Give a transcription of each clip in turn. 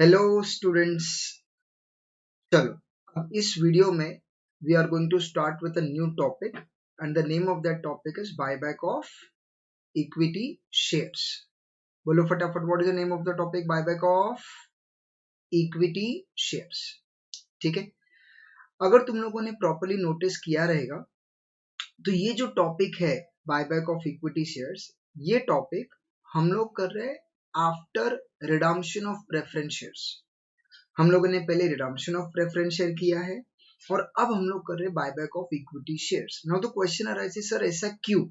Hello students. चलो, अब इस वीडियो में we are going to start with a new topic and the name of that topic is buyback of equity shares. बोलो फटाफट, what is the name of the topic? Buyback of equity shares. ठीक है, अगर तुम लोगों ने properly notice किया रहेगा तो ये जो टॉपिक है बायबैक ऑफ इक्विटी शेयर्स, ये टॉपिक हम लोग कर रहे हैं after redemption of preference shares. हम लोगों ने पहले रिडम्पशन ऑफ प्रेफरेंस शेयर किया है और अब हम लोग कर रहे हैं buyback of equity shares. Now the question arises, sir ऐसा क्यों?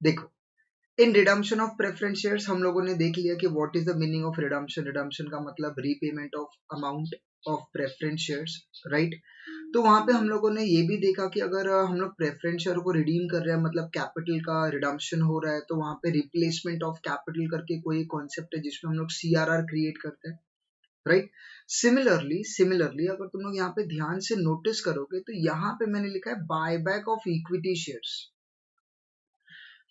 देखो, इन रिडम्पशन ऑफ प्रेफरेंस शेयर्स हम लोगों ने देख लिया कि what is the meaning of redemption. Redemption का मतलब repayment of amount of preference shares, right. तो वहां पे हम लोगों ने ये भी देखा कि अगर हम लोग प्रेफरेंस शेयर को रिडीम कर रहे हैं, मतलब कैपिटल का रिडम्पशन हो रहा है, तो वहां पे रिप्लेसमेंट ऑफ कैपिटल करके कोई कॉन्सेप्ट है जिसमें हम लोग सीआरआर क्रिएट करते हैं, राइट। सिमिलरली अगर तुम लोग यहाँ पे ध्यान से नोटिस करोगे तो यहाँ पे मैंने लिखा है buyback of equity shares.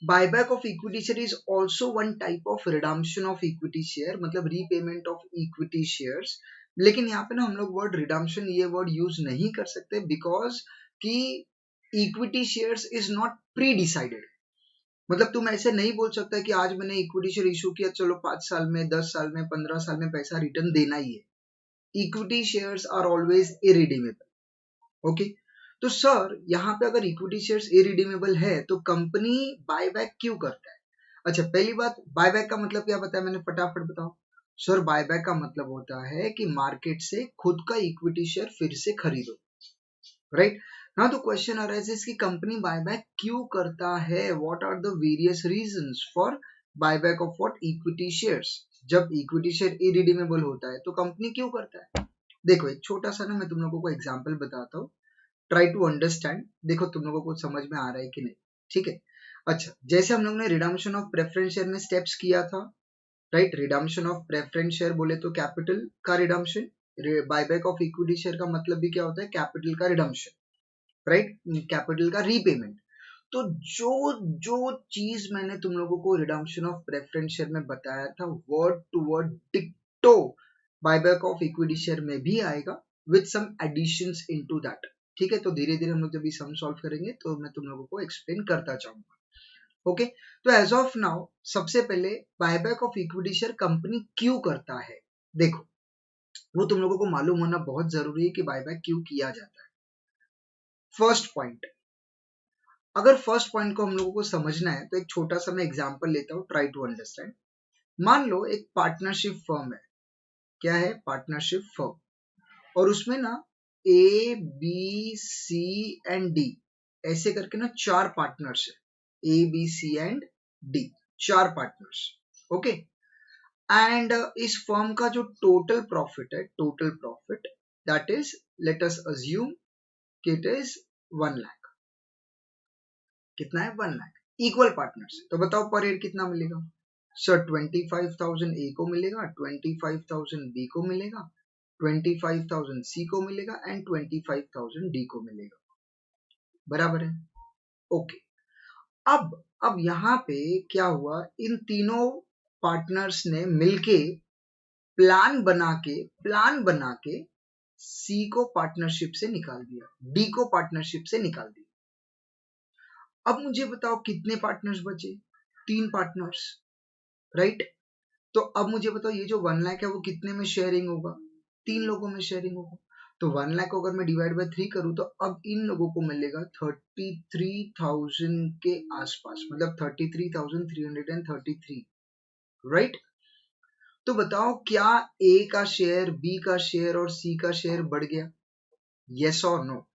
Buyback of equity share is also one type of redemption of equity share, मतलब रीपेमेंट ऑफ इक्विटी शेयर्स। लेकिन यहाँ पे ना हम लोग वर्ड रिडम्पशन ये वर्ड यूज नहीं कर सकते बिकॉज कि equity shares is not pre decided. मतलब तुम ऐसे नहीं बोल सकता कि आज मैंने इक्विटी शेयर इशू किया, चलो 5 साल में, 10 साल में, 15 साल में पैसा रिटर्न देना ही है। Equity shares are always irredeemable. Okay, तो सर यहाँ पे अगर इक्विटी शेयर्स इरिडीमेबल है तो कंपनी बायबैक क्यों करता है? अच्छा, पहली बात, बायबैक का मतलब क्या बताया मैंने, फटाफट बताओ। सर बायबैक का मतलब होता है कि मार्केट से खुद का इक्विटी शेयर फिर से खरीदो, right. Now the question arises कि कंपनी बायबैक क्यों करता है, what are the various reasons for buyback of what equity shares. जब इक्विटी शेयर इरिडीमेबल होता है तो कंपनी क्यों करता है? देखो, एक छोटा सा ना मैं तुम लोगों को एग्जांपल बताता हूँ, ट्राई टू अंडरस्टैंड। देखो तुम लोगों को समझ में आ रहा है कि नहीं, ठीक है। अच्छा, जैसे हम लोग ने रिडम्पशन ऑफ प्रेफरेंस शेयर में स्टेप्स किया था, right. Redemption of preference share बोले तो कैपिटल का redemption, buyback of equity share का मतलब भी क्या होता है? कैपिटल का रिडम्पशन, राइट, कैपिटल का रीपेमेंट। तो जो जो चीज मैंने तुम लोगों को रिडम्पशन ऑफ प्रेफरेंस शेयर में बताया था, वर्ड टू वर्ड डिक्टो बायबैक ऑफ इक्विटी शेयर में भी आएगा with some additions into that. ठीक है, तो धीरे धीरे हम लोग जब ये सम सॉल्व करेंगे तो मैं तुम लोगों को एक्सप्लेन करता जाऊंगा। ओके, तो एज ऑफ नाउ सबसे पहले buyback of equity share company क्यों करता है, देखो वो तुम लोगों को मालूम होना बहुत जरूरी है कि बायबैक क्यों किया जाता है। फर्स्ट पॉइंट, अगर फर्स्ट पॉइंट को हम लोगों को समझना है तो एक छोटा सा मैं एग्जांपल लेता हूँ, ट्राई टू अंडरस्टैंड। मान लो एक पार्टनरशिप फर्म है, क्या है? पार्टनरशिप फर्म, और उसमें ना A B C and D ऐसे करके ना 4 पार्टनर्स है, A B C and D, 4 partners. Okay, and इस फर्म का जो टोटल प्रॉफिट है, total profit that is, let us assume कि इट इज 1 लाख। कितना है? 1 लाख। इक्वल पार्टनर्स, तो बताओ पर ईयर कितना मिलेगा? सर 25,000 ए को मिलेगा, 25,000 बी को मिलेगा, 25,000 सी को मिलेगा एंड 25,000 डी को मिलेगा। बराबर है? ओके, अब यहाँ पे क्या हुआ, इन तीनों पार्टनर्स ने मिलके प्लान बना के सी को पार्टनरशिप से निकाल दिया, डी को पार्टनरशिप से निकाल दिया। अब मुझे बताओ कितने पार्टनर्स बचे? 3 पार्टनर्स, राइट। तो अब मुझे बताओ ये जो 1 लाख है वो कितने में शेयरिंग होगा? 3 लोगों में शेयरिंग होगा। तो 1 लाख को अगर मैं डिवाइड बाय 3 करूं तो अब इन लोगों को मिलेगा 33,000 के आसपास, मतलब 33,333, राइट। तो बताओ क्या ए का शेयर, बी का शेयर और सी का शेयर बढ़ गया? यस और नो?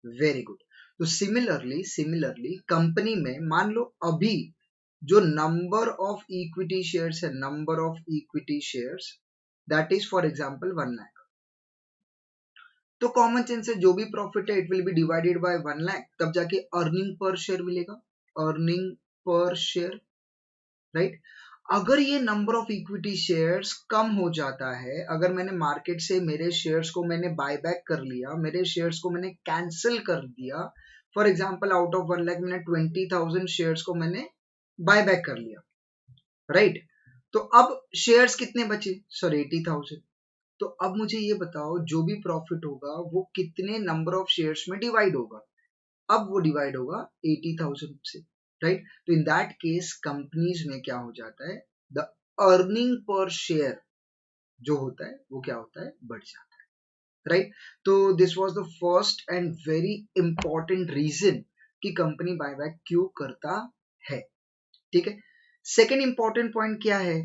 Very good. तो सिमिलरली कंपनी में मान लो अभी जो नंबर ऑफ इक्विटी शेयर्स है, number of equity shares that is for example 1 lakh. तो कॉमन सेंस से जो भी प्रॉफिट है it will B divided by 1 lakh, तब जाके अर्निंग पर शेयर मिलेगा, अर्निंग पर शेयर, राइट। अगर ये नंबर ऑफ इक्विटी शेयर्स कम हो जाता है, अगर मैंने मार्केट से मेरे शेयर्स को मैंने बाय बैक कर लिया, मेरे शेयर्स को मैंने कैंसिल कर दिया, for example out of 1 lakh मैंने 20,000 शेयर्स को मैंने बाय बैक कर लिया, राइट। तो अब शेयर्स कितने बचे? सर 80,000। तो अब मुझे ये बताओ जो भी प्रॉफिट होगा वो कितने नंबर ऑफ शेयर्स में डिवाइड होगा। अब वो डिवाइड होगा 80,000 से, राइट। तो इन दैट केस कंपनीज में क्या हो जाता है, द अर्निंग पर शेयर जो होता है वो क्या होता है, बढ़ जाता है, राइट। तो this was the first and very important reason कि कंपनी बायबैक क्यों करता है, ठीक है। सेकेंड इंपॉर्टेंट पॉइंट क्या है,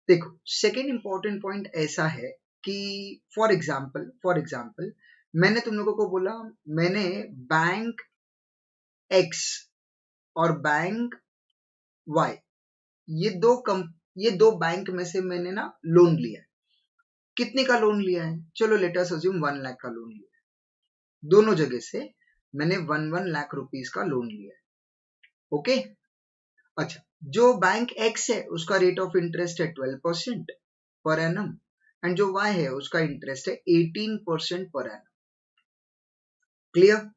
देखो सेकेंड इंपॉर्टेंट पॉइंट ऐसा है कि फॉर एग्जाम्पल मैंने तुम लोगों को बोला मैंने बैंक एक्स और बैंक वाई ये दो बैंक में से मैंने ना लोन लिया है। कितने का लोन लिया है, चलो लेट अस अज्यूम 1 लाख का लोन लिया है। दोनों जगह से मैंने 1 लाख रुपीस का लोन लिया है, ओके। अच्छा, जो बैंक एक्स है उसका रेट ऑफ इंटरेस्ट है 12% पर एनम एंड जो वाई है उसका इंटरेस्ट है 18% पर एनम, क्लियर।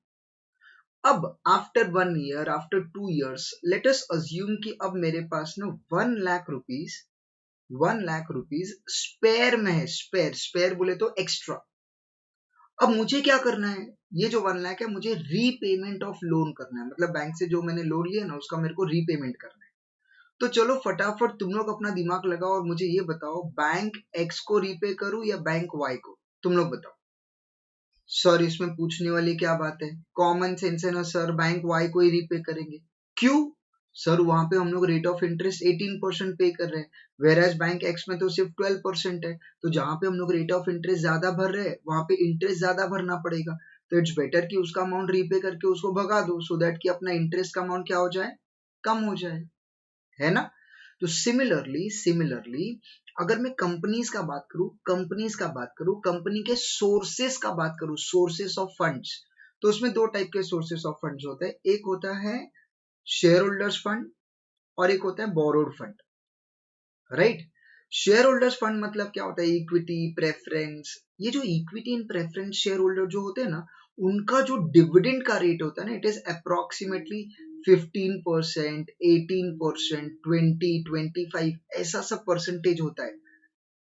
अब after 1 year, after 2 years, late us assume कि अब मेरे पास ना 1 लाख रुपीस स्पेयर में है। स्पेयर बोले तो एक्स्ट्रा। अब मुझे क्या करना है, ये जो 1 लाख है मुझे रीपेमेंट ऑफ लोन करना है, मतलब बैंक से जो मैंने लोन लिया ना उसका मेरे को रीपेमेंट करना है। तो चलो फटाफट तुम लोग अपना दिमाग लगाओ और मुझे ये बताओ बैंक एक्स को रीपे करूं या बैंक वाई को, तुम लोग बताओ। सर इसमें पूछने वाली क्या बात है, कॉमन सेंस है ना सर, बैंक वाई को ही रीपे करेंगे। क्यों सर, वहां पे हम लोग रेट ऑफ इंटरेस्ट 18% पे कर रहे हैं, वेर एज बैंक एक्स में तो सिर्फ 12% है। तो जहां पे हम लोग रेट ऑफ इंटरेस्ट ज्यादा भर रहे हैं वहां पे इंटरेस्ट ज्यादा भरना पड़ेगा। तो इट्स बेटर कि उसका अमाउंट रीपे करके उसको भगा दो, सो दैट कि अपना इंटरेस्ट का अमाउंट क्या हो जाए, कम हो जाए, है ना। तो सिमिलरली अगर मैं कंपनीज का बात करूं, कंपनी के सोर्सेस का बात करूं, सोर्सेस ऑफ फंड्स, तो उसमें दो टाइप के सोर्सेस ऑफ फंड्स होते हैं। एक होता है शेयर होल्डर्स फंड और एक होता है borrowed fund, right. Share holders fund मतलब क्या होता है, इक्विटी प्रेफरेंस। ये जो equity and preference share holder जो होते हैं ना, उनका जो डिविडेंड का रेट होता है ना, इट इज अप्रोक्सीमेटली 15%, 18%, 20-25 ऐसा सब परसेंटेज होता है,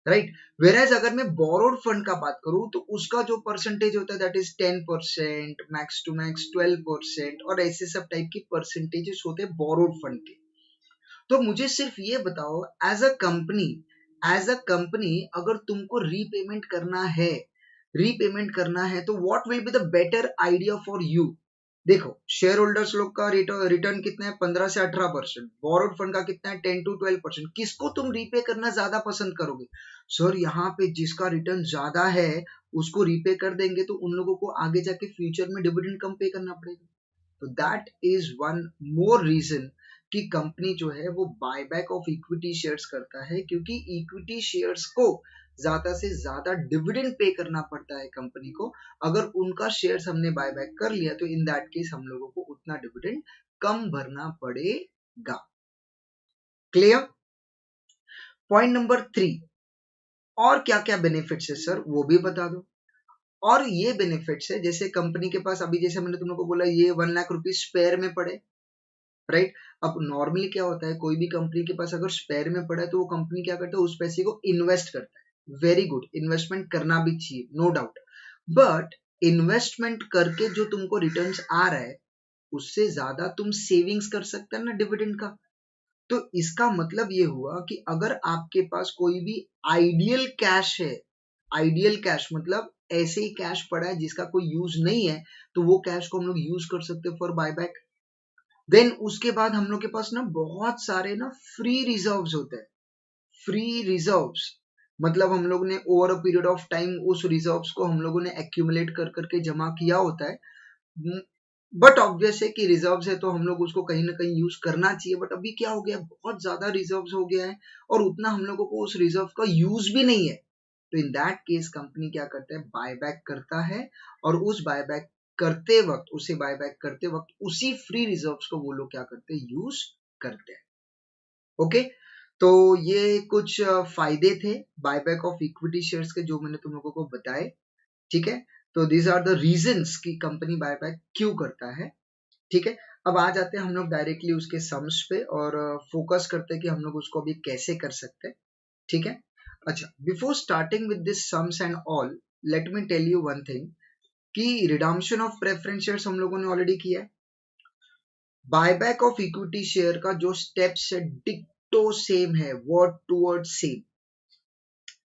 राइट। वेराज अगर मैं बोरोड फंड का बात करूं तो उसका जो परसेंटेज होता है that is 10%, max to max 12%, और ऐसे सब टाइप की परसेंटेजेस होते हैं बोरोड फंड के। तो मुझे सिर्फ ये बताओ, एज अ कंपनी अगर तुमको रीपेमेंट करना है तो what will be the better idea for you. देखो शेयर होल्डर्स लोग का रिटर्न कितना है, 15 से 18%। बोरोड फंड का कितना है, 10 to 12%। किसको तुम रीपे करना ज्यादा पसंद करोगे। सर यहाँ पे जिसका रिटर्न ज्यादा है उसको रीपे कर देंगे तो उन लोगों को आगे जाके फ्यूचर में डिविडेंड कम पे करना पड़ेगा। तो that is one more reason कि कंपनी जो है वो बायबैक ऑफ इक्विटी शेयर्स करता है, क्योंकि इक्विटी शेयर्स को ज्यादा से ज्यादा डिविडेंड पे करना पड़ता है कंपनी को। अगर उनका शेयर्स हमने बायबैक कर लिया तो इन दैट केस हम लोगों को उतना डिविडेंड कम भरना पड़ेगा, क्लियर। पॉइंट नंबर 3, और क्या क्या बेनिफिट्स है सर वो भी बता दो। और ये बेनिफिट्स है जैसे कंपनी के पास अभी जैसे मैंने तुम लोग को बोला ये 1 लाख रुपीज स्पेयर में पड़े, राइट। अब नॉर्मली क्या होता है, कोई भी कंपनी के पास अगर स्पेयर में पड़ा है तो वो कंपनी क्या करता है, उस पैसे को इन्वेस्ट करता है। वेरी गुड, इन्वेस्टमेंट करना भी चाहिए, नो डाउट। बट इन्वेस्टमेंट करके जो तुमको रिटर्न्स आ रहा है उससे ज्यादा तुम सेविंग्स कर सकते हैं ना डिविडेंड का। तो इसका मतलब ये हुआ कि अगर आपके पास कोई भी आइडियल कैश है, आइडियल कैश मतलब ऐसे ही कैश पड़ा है जिसका कोई यूज नहीं है, तो वो कैश को हम लोग यूज कर सकते हैं फॉर बायबैक। देन उसके बाद हम लोग के पास ना बहुत सारे ना फ्री रिजर्व्स होते हैं। फ्री रिजर्व्स मतलब हम लोग ने over a period of time उस रिजर्व्स को हम लोगों ने एक्यूमुलेट कर करके जमा किया होता है। बट ऑब्वियस है कि रिजर्व्स है तो हम लोग उसको कहीं ना कहीं यूज करना चाहिए। बट अभी क्या हो गया, बहुत ज्यादा रिजर्व्स हो गया है और उतना हम लोगों को उस रिजर्व का यूज भी नहीं है। तो इन दैट केस कंपनी क्या करता है, बायबैक करता है, और उस बायबैक करते वक्त उसी फ्री रिजर्व्स को वो लोग क्या करते हैं, यूज करते हैं, ओके। तो ये कुछ फायदे थे बायबैक ऑफ इक्विटी शेयर्स के जो मैंने तुम लोगों को बताए, ठीक है। तो दीज आर द रीजंस कि कंपनी बायबैक क्यों करता है, ठीक है। अब आ जाते हैं हम लोग डायरेक्टली उसके सम्स पे और फोकस करते हैं कि हम लोग उसको अभी कैसे कर सकते हैं, ठीक है। अच्छा, before starting with this sums and all, let me tell you one thing कि रिडम्पशन ऑफ प्रेफरेंस शेयर्स हम लोगों ने ऑलरेडी किया है। बायबैक ऑफ इक्विटी शेयर का जो स्टेप्स है डिक्टो सेम है, वर्ड टू वर्ड सेम,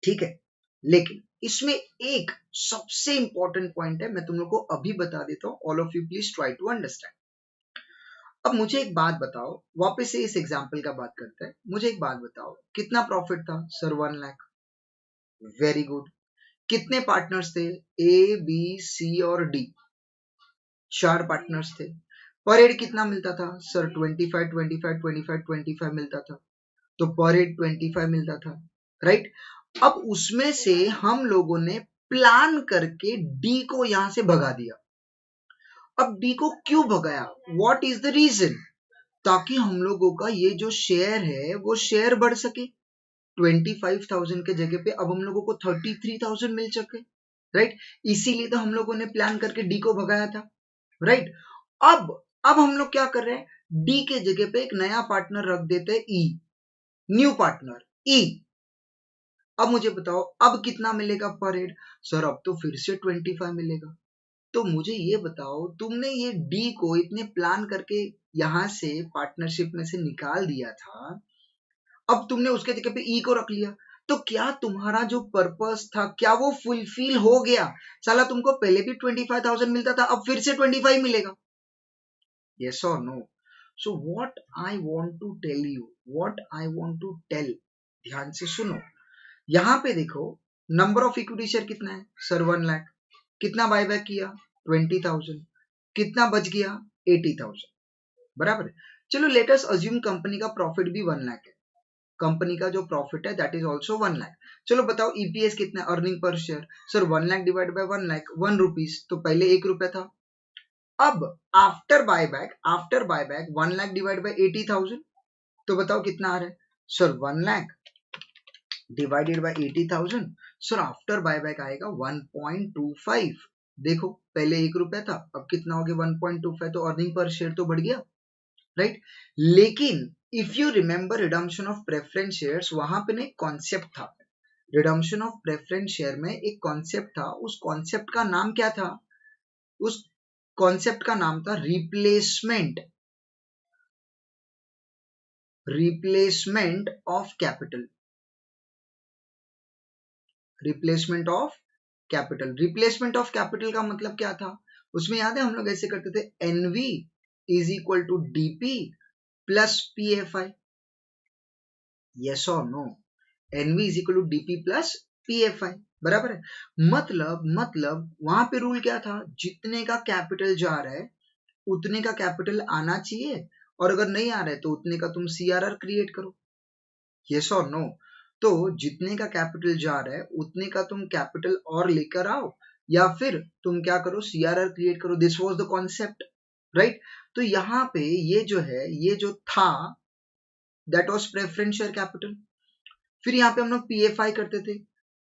ठीक है। लेकिन इसमें एक सबसे इंपॉर्टेंट पॉइंट है, मैं तुम लोग को अभी बता देता हूं। All of you please try to understand. अब मुझे एक बात बताओ, वापस से इस एग्जाम्पल का बात करते हैं। मुझे एक बात बताओ, कितना प्रॉफिट था सर? 1 लाख। Very good. कितने पार्टनर्स थे? ए, बी, सी और डी, 4 पार्टनर्स थे। पर हेड कितना मिलता था सर? 25 25 25 25 मिलता था। तो पर हेड 25 मिलता था, राइट। अब उसमें से हम लोगों ने प्लान करके डी को यहां से भगा दिया। अब डी को क्यों भगाया? What is the reason? ताकि हम लोगों का ये जो शेयर है वो शेयर बढ़ सके। 25,000 के जगह पे अब हम लोगों को 33,000 मिल सके, राइट। इसीलिए तो हम लोगों ने प्लान करके डी को भगाया था, राइट। अब हम लोग क्या कर रहे हैं? डी के जगह पे एक नया पार्टनर रख देते हैं, ई, न्यू पार्टनर ई। अब मुझे बताओ अब कितना मिलेगा पर हेड? सर अब तो फिर से 25 मिलेगा। तो मुझे ये बताओ, तुमने ये डी को इतने प्लान करके यहां से पार्टनरशिप में से निकाल दिया था, अब तुमने उसके जगह पे ई को रख लिया, तो क्या तुम्हारा जो पर्पस था क्या वो फुलफिल हो गया? साला तुमको पहले भी 25,000 मिलता था, अब फिर से 25 मिलेगा। yes or no? so what I want to tell you, what I want to tell, ध्यान से सुनो। यहां पे देखो, नंबर ऑफ इक्विटी शेयर कितना है सर? 1 लाख। कितना बायबैक किया? 20,000। कितना बच गया? 80,000, बराबर है। चलो लेट अस अज्यूम कंपनी का प्रॉफिट भी 1 लाख है। कंपनी का जो प्रॉफिट है दैट इज ऑल्सो 1 लाख। चलो बताओ ईपीएस कितना है, earning per share? Sir 1 lakh divide by 1 lakh 1 rupees, तो पहले 1 रुपया था। अब after buyback 1 lakh divide by 80,000, तो बताओ कितना आ रहा है sir? 1 lakh divided by 80,000, sir after buyback आएगा 1.25। देखो पहले 1 रुपया था, अब कितना हो गया? 1.25। तो अर्निंग पर शेयर तो बढ़ गया, राइट। लेकिन if you remember redemption of preference shares, वहां पे ना एक कॉन्सेप्ट था। रिडम्पशन ऑफ प्रेफरेंस शेयर में एक कॉन्सेप्ट था, उस कॉन्सेप्ट का नाम क्या था? उस कॉन्सेप्ट का नाम था replacement of capital. Replacement of capital. Replacement of capital का मतलब क्या था? उसमें याद है हम लोग ऐसे करते थे, NV is equal to DP plus PFI. Yes और no? NV is equal to DP plus PFI, बराबर है। मतलब वहां पे रूल क्या था? जितने का कैपिटल जा रहा है उतने का कैपिटल आना चाहिए, और अगर नहीं आ रहा है तो उतने का तुम सीआरआर क्रिएट करो। यस और नो? तो जितने का कैपिटल जा रहा है उतने का तुम कैपिटल और लेकर आओ, या फिर तुम क्या करो? सीआरआर क्रिएट करो। This was the concept, right. तो यहाँ पे ये जो है, ये जो था that was preference share capital. फिर यहाँ पे हम लोग पीएफआई करते थे।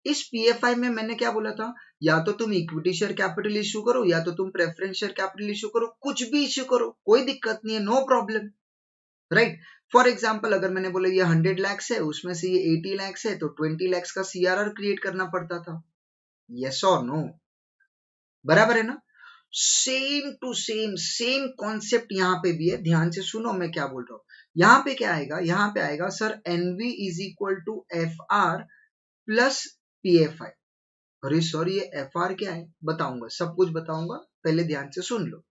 इस पीएफआई में मैंने क्या बोला था? या तो तुम इक्विटी शेयर कैपिटल इश्यू करो, या तो तुम प्रेफरेंस शेयर कैपिटल इश्यू करो, कुछ भी इश्यू करो, कोई दिक्कत नहीं है, no problem, right. For example अगर मैंने बोला ये 100 लैक्स है, उसमें से ये 80 लैक्स है, तो 20 लैक्स का सीआरआर क्रिएट करना पड़ता था। यस और नो? बराबर है ना? सेम टू सेम कॉन्सेप्ट यहाँ पे भी है। ध्यान से सुनो मैं क्या बोल रहा हूँ। यहाँ पे क्या आएगा? यहाँ पे आएगा sir NV is equal to F R plus PFI. अरे सर ये एफ आर क्या है? बताऊंगा, सब कुछ बताऊंगा, पहले ध्यान से सुन लो।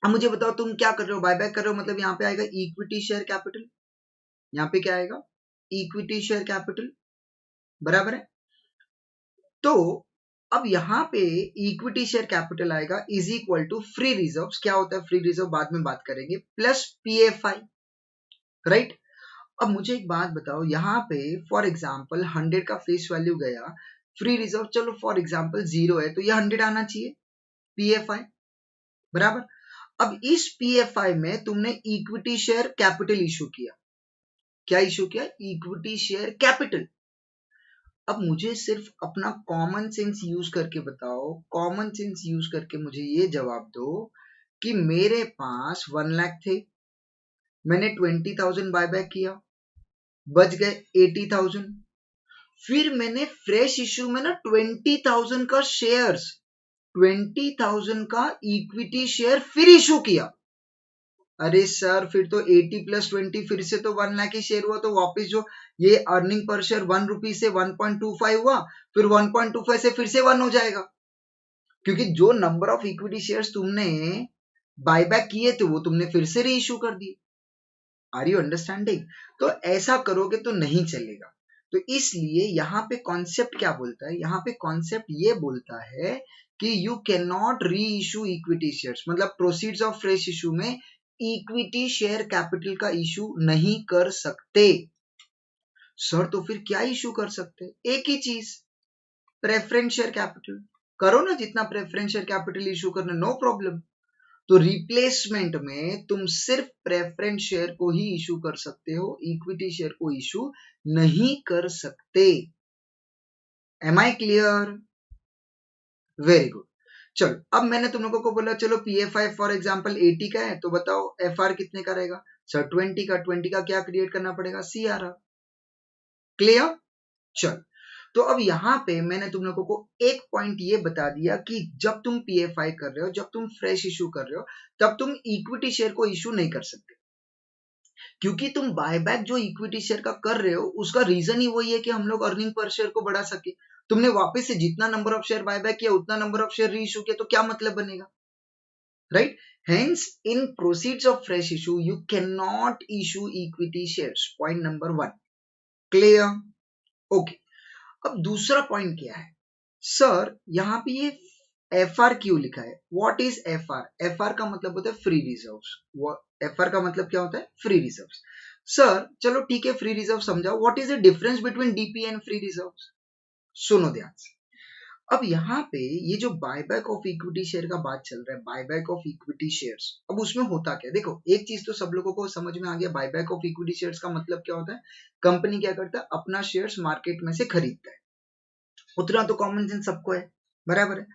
अब मुझे बताओ तुम क्या कर रहे हो? बायबैक कर रहे हो, मतलब यहाँ पे आएगा इक्विटी शेयर कैपिटल। यहाँ पे क्या आएगा? इक्विटी शेयर कैपिटल, बराबर है। तो अब यहाँ पे इक्विटी शेयर कैपिटल आएगा is equal to free reserves. क्या होता है फ्री रिजर्व? बाद में बात करेंगे, प्लस पीएफआई, राइट। अब मुझे एक बात बताओ, यहाँ पे फॉर एग्जाम्पल 100 का फेस वैल्यू गया, फ्री रिजर्व चलो फॉर एग्जाम्पल 0 है, तो ये 100 आना चाहिए पीएफआई, बराबर। अब इस पीएफआई में तुमने इक्विटी शेयर कैपिटल इशू किया। क्या इशू किया? Equity share capital. अब मुझे सिर्फ अपना कॉमन सेंस यूज करके बताओ, कॉमन सेंस यूज करके मुझे ये जवाब दो कि मेरे पास 1 लाख थे, मैंने 20,000 बायबैक किया, बच गए 80,000। फिर मैंने फ्रेश इश्यू में ना 20,000 का शेयर्स 20,000 का इक्विटी शेयर फिर इशू किया। अरे सर फिर तो 80 + 20 फिर से तो 1 लाख ही शेयर हुआ, तो वापस जो ये अर्निंग पर शेयर 1 रुपी से 1.25 हुआ, फिर 1.25 से फिर से 1 हो जाएगा, क्योंकि जो नंबर ऑफ इक्विटी शेयर्स तुमने बायबैक किए थे वो तुमने फिर से री इशू कर दिए। Are you understanding? तो ऐसा करोगे तो नहीं चलेगा। तो इसलिए यहाँ पे कॉन्सेप्ट क्या बोलता है, यहाँ पे कॉन्सेप्ट ये बोलता है कि यू कैन नॉट री इशू इक्विटी शेयर्स, मतलब प्रोसीड्स ऑफ फ्रेश इशू में इक्विटी शेयर कैपिटल का इशू नहीं कर सकते। सर तो फिर क्या इशू कर सकते? एक ही चीज, प्रेफरेंस शेयर कैपिटल करो ना, जितना प्रेफरेंस शेयर कैपिटल इशू करना, नो प्रॉब्लम। तो रिप्लेसमेंट में तुम सिर्फ प्रेफरेंस शेयर को ही इशू कर सकते हो, इक्विटी शेयर को इशू नहीं कर सकते। Am I clear? Very good. चलो अब मैंने तुम लोगों को बोला चलो पीएफआई फॉर एग्जांपल 80 का है, तो बताओ एफआर कितने का रहेगा? सर 20 का। 20 का क्या क्रिएट करना पड़ेगा? सीआरआर। क्लियर? चल, तो अब यहाँ पे मैंने तुम लोगों को एक पॉइंट ये बता दिया कि जब तुम पीएफआई कर रहे हो, जब तुम फ्रेश इशू कर रहे हो, तब तुम इक्विटी शेयर को इशू नहीं कर सकते, क्योंकि तुम बायबैक जो इक्विटी शेयर का कर रहे हो उसका रीजन ही वही है कि हम लोग अर्निंग पर शेयर को बढ़ा सके। तुमने वापस से जितना नंबर ऑफ शेयर बायबैक किया उतना नंबर ऑफ शेयर री इशू किया, तो क्या मतलब बनेगा? Right? Hence in proceeds of fresh issue you can not issue equity shares, point number 1। Clear? Okay. अब दूसरा पॉइंट क्या है सर, यहाँ पे ये एफआर क्यों लिखा है? What is FR? एफआर का मतलब होता है फ्री रिजर्व्स। एफआर का मतलब क्या होता है? Free reserves. सर चलो ठीक है, फ्री रिजर्व समझाओ, what is the difference between DP and free reserves? सुनो ध्यान से। अब यहाँ पे ये जो बायबैक ऑफ इक्विटी शेयर का बात चल रहा है, बायबैक ऑफ इक्विटी शेयर्स, अब उसमें होता क्या? देखो एक चीज तो सब लोगों को समझ में आ गया, बायबैक ऑफ इक्विटी शेयर्स का मतलब क्या होता है? कंपनी क्या करता है? अपना शेयर्स मार्केट में से खरीदता है। उतना तो कॉमन सेंस सबको है, बराबर है।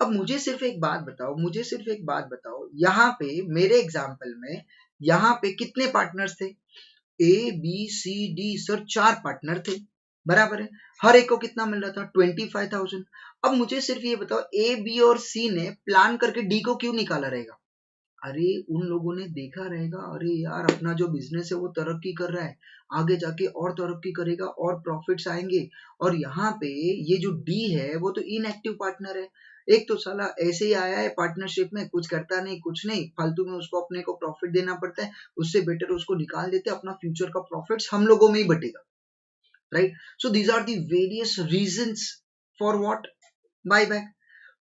अब मुझे सिर्फ एक बात बताओ, मुझे सिर्फ एक बात बताओ, यहाँ पे मेरे एग्जाम्पल में यहाँ पे कितने पार्टनर्स थे? A B C D, sir 4 partner थे, बराबर है। हर एक को कितना मिल रहा था? 25,000। अब मुझे सिर्फ ये बताओ, ए बी और सी ने प्लान करके डी को क्यों निकाला रहेगा? अरे उन लोगों ने देखा रहेगा, अरे यार अपना जो बिजनेस है वो तरक्की कर रहा है, आगे जाके और तरक्की करेगा और प्रॉफिट्स आएंगे, और यहाँ पे ये जो डी है वो तो इनएक्टिव पार्टनर है। एक तो साला ऐसे ही आया है पार्टनरशिप में, कुछ करता नहीं, कुछ नहीं, फालतू में उसको अपने को प्रॉफिट देना पड़ता है, उससे बेटर उसको निकाल देते, अपना फ्यूचर का प्रॉफिट्स हम लोगों में ही बटेगा। Right? So these are the various reasons for what? Buyback.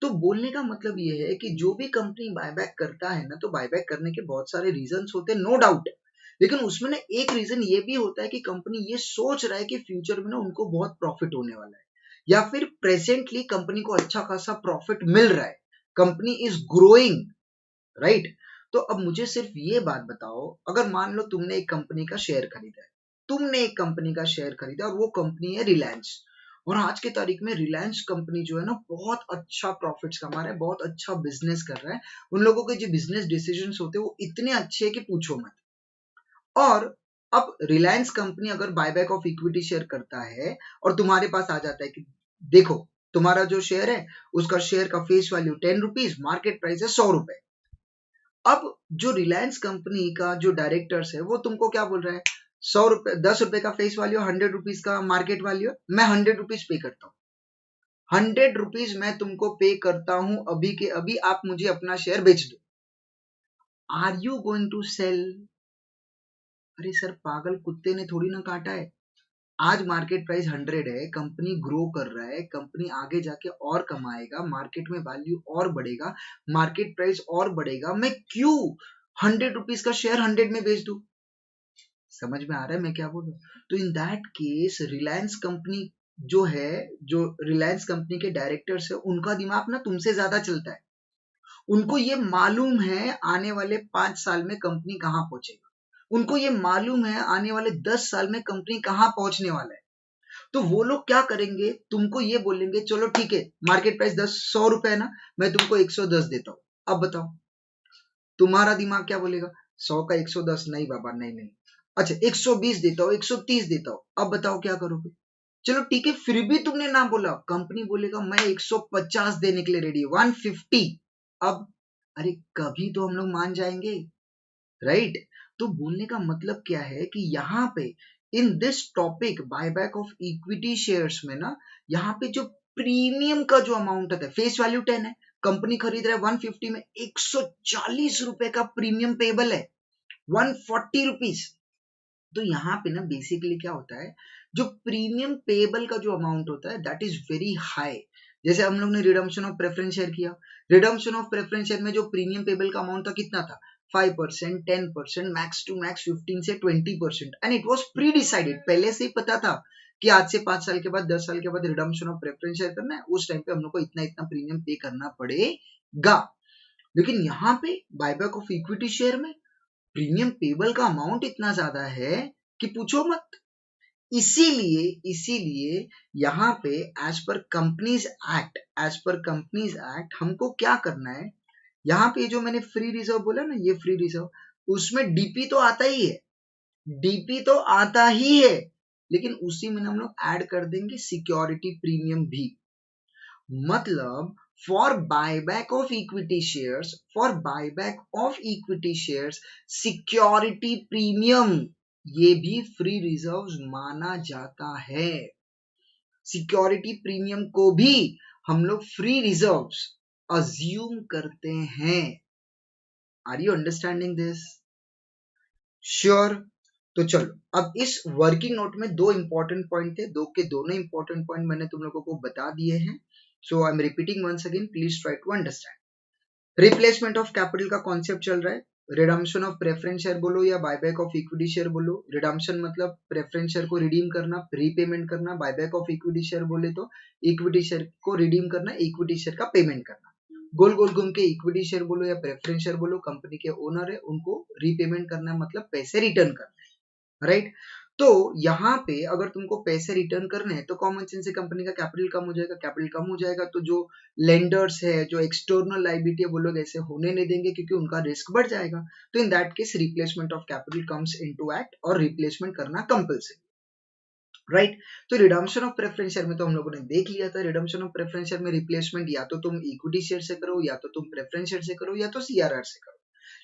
तो बोलने का मतलब ये है कि जो भी कंपनी बायबैक करता है ना, तो बायबैक करने के बहुत सारे रीजंस होते हैं, नो डाउट, लेकिन उसमें ना एक रीजन ये भी होता है कि कंपनी ये सोच रहा है कि फ्यूचर में ना उनको बहुत प्रॉफिट होने वाला है, या फिर प्रेजेंटली कंपनी को अच्छा खासा प्रॉफिट मिल रहा है, कंपनी इज ग्रोइंग। राइट? तो अब मुझे सिर्फ ये बात बताओ, अगर मान लो तुमने एक कंपनी का शेयर खरीदा है, तुमने एक कंपनी का शेयर खरीदा और वो कंपनी है रिलायंस, और आज के तारीख में रिलायंस कंपनी जो है ना बहुत अच्छा प्रॉफिट्स कमा रहा है, बहुत अच्छा बिजनेस कर रहा है, उन लोगों के जो बिजनेस डिसीजंस होते हैं वो इतने अच्छे हैं कि पूछो मत। और अब रिलायंस कंपनी अगर बायबैक ऑफ इक्विटी शेयर करता है और तुम्हारे पास आ जाता है कि देखो तुम्हारा जो शेयर है उसका शेयर का face value 10 rupees, market price है 100 रुपए। अब जो रिलायंस कंपनी का जो डायरेक्टर्स है वो तुमको क्या बोल रहा है? 100 रुपए, 10 रुपए का फेस वैल्यू, 100 रुपीज का मार्केट वैल्यू, मैं 100 रुपीज पे करता हूँ, 100 रुपीज मैं तुमको पे करता हूं अभी के अभी, आप मुझे अपना शेयर बेच दो। Are you going to sell? अरे सर पागल कुत्ते ने थोड़ी ना काटा है। आज मार्केट प्राइस 100 है, कंपनी ग्रो कर रहा है, कंपनी आगे जाके और कमाएगा, मार्केट में वैल्यू और बढ़ेगा, मार्केट प्राइस और बढ़ेगा, मैं क्यों 100 रुपीज का शेयर 100 में बेच दूं? समझ में आ रहा है मैं क्या बोल रहा हूँ? तो in that case Reliance company जो है, जो रिलायंस कंपनी के डायरेक्टर्स है, उनका दिमाग ना तुमसे ज्यादा चलता है। उनको ये मालूम है आने वाले 5 साल में कंपनी कहाँ पहुंचेगा, उनको ये मालूम है आने वाले 10 साल में कंपनी कहाँ पहुंचने वाला है। तो वो लोग क्या करेंगे, तुमको ये बोलेंगे चलो ठीक है मार्केट प्राइस 100 रुपए है ना, मैं तुमको 110 देता हूं। अब बताओ तुम्हारा दिमाग क्या बोलेगा? 100 का 110 नहीं बाबा, नहीं नहीं। अच्छा 120 देता हूँ, 130 देता हूँ। अब बताओ क्या करोगे? चलो ठीक है, फिर भी तुमने ना बोला, कंपनी बोलेगा मैं 150 देने के लिए रेडी, 150। अब अरे कभी तो हम लोग मान जाएंगे, राइट? तो बोलने का मतलब क्या है कि यहाँ पे in this topic buyback of equity shares में ना, यहाँ पे जो प्रीमियम का जो अमाउंट है, फेस वैल्यू 10 है, कंपनी खरीद रहा है 150 में, 140 रुपए का प्रीमियम पेबल है, 140 रुपीज। तो यहाँ पे ना बेसिकली क्या होता है, जो प्रीमियम पेबल का जो अमाउंट होता है दैट इज वेरी हाई। जैसे हम लोग ने रिडम्पशन ऑफ प्रेफरेंस शेयर किया, रिडम्पशन ऑफ प्रेफरेंस शेयर में जो प्रीमियम पेबल का अमाउंट था कितना था, 5%, 10%, मैक्स टू मैक्स 15 से 20%, and it was pre decided, पहले से ही पता था कि आज से 5 साल के बाद 10 साल के बाद रिडम्पशन ऑफ प्रेफरेंस शेयर करना है, उस टाइम पे हम लोग को इतना इतना प्रीमियम पे करना पड़ेगा। लेकिन यहाँ पे बायबैक ऑफ इक्विटी शेयर में प्रीमियम पेबल का अमाउंट इतना ज्यादा है कि पूछो मत। इसीलिए यहाँ पे एज पर कंपनीज एक्ट हमको क्या करना है, यहाँ पे जो मैंने फ्री रिजर्व बोला ना, ये फ्री रिजर्व, उसमें डीपी तो आता ही है, लेकिन उसी में हम लोग ऐड कर देंगे सिक्योरिटी प्रीमियम भी। मतलब for buyback of equity shares security premium ये भी फ्री रिजर्व्स माना जाता है। सिक्योरिटी प्रीमियम को भी हम लोग फ्री रिजर्व्स अज्यूम करते हैं। Are you understanding this? Sure. तो चलो अब इस वर्किंग नोट में दो इंपॉर्टेंट पॉइंट थे, दो के दोनों इंपॉर्टेंट पॉइंट मैंने तुम लोगों को बता दिए हैं। So I am repeating once again, please try to understand. Replacement of capital का कॉन्सेप्ट चल रहा है, रिडम्पशन ऑफ प्रेफरेंस शेयर बोलो या बायबैक ऑफ इक्विटी शेयर बोलो। रिडम्पशन मतलब प्रेफरेंस शेयर को रिडीम करना, प्रीपेमेंट करना, बायबैक ऑफ इक्विटी शेयर बोले तो इक्विटी शेयर को रिडीम करना, इक्विटी शेयर का पेमेंट करना। गोल गोल घूम के इक्विटी शेयर बोलो या प्रेफरेंस शेयर बोलो, कंपनी के ओनर है उनको रीपेमेंट करना, मतलब पैसे रिटर्न करना, राइट? तो यहाँ पे अगर तुमको पैसे रिटर्न करने हैं तो कॉमन सेंस से कंपनी का कैपिटल कम हो जाएगा, कैपिटल कम हो जाएगा तो जो लेंडर्स है, जो एक्सटर्नल लायबिलिटी है, वो लोग ऐसे होने नहीं देंगे क्योंकि उनका रिस्क बढ़ जाएगा। तो in that case replacement of capital comes into act और रिप्लेसमेंट करना कंपल्सरी, राइट? तो रिडम्पशन ऑफ प्रेफरेंस शेयर में तो हम लोगों ने देख लिया था, रिडम्पशन ऑफ प्रेफरेंस शेयर में रिप्लेसमेंट या तो तुम इक्विटी शेयर से करो, या तो तुम प्रेफरेंस शेयर से करो, या तो सीआरआर से करो।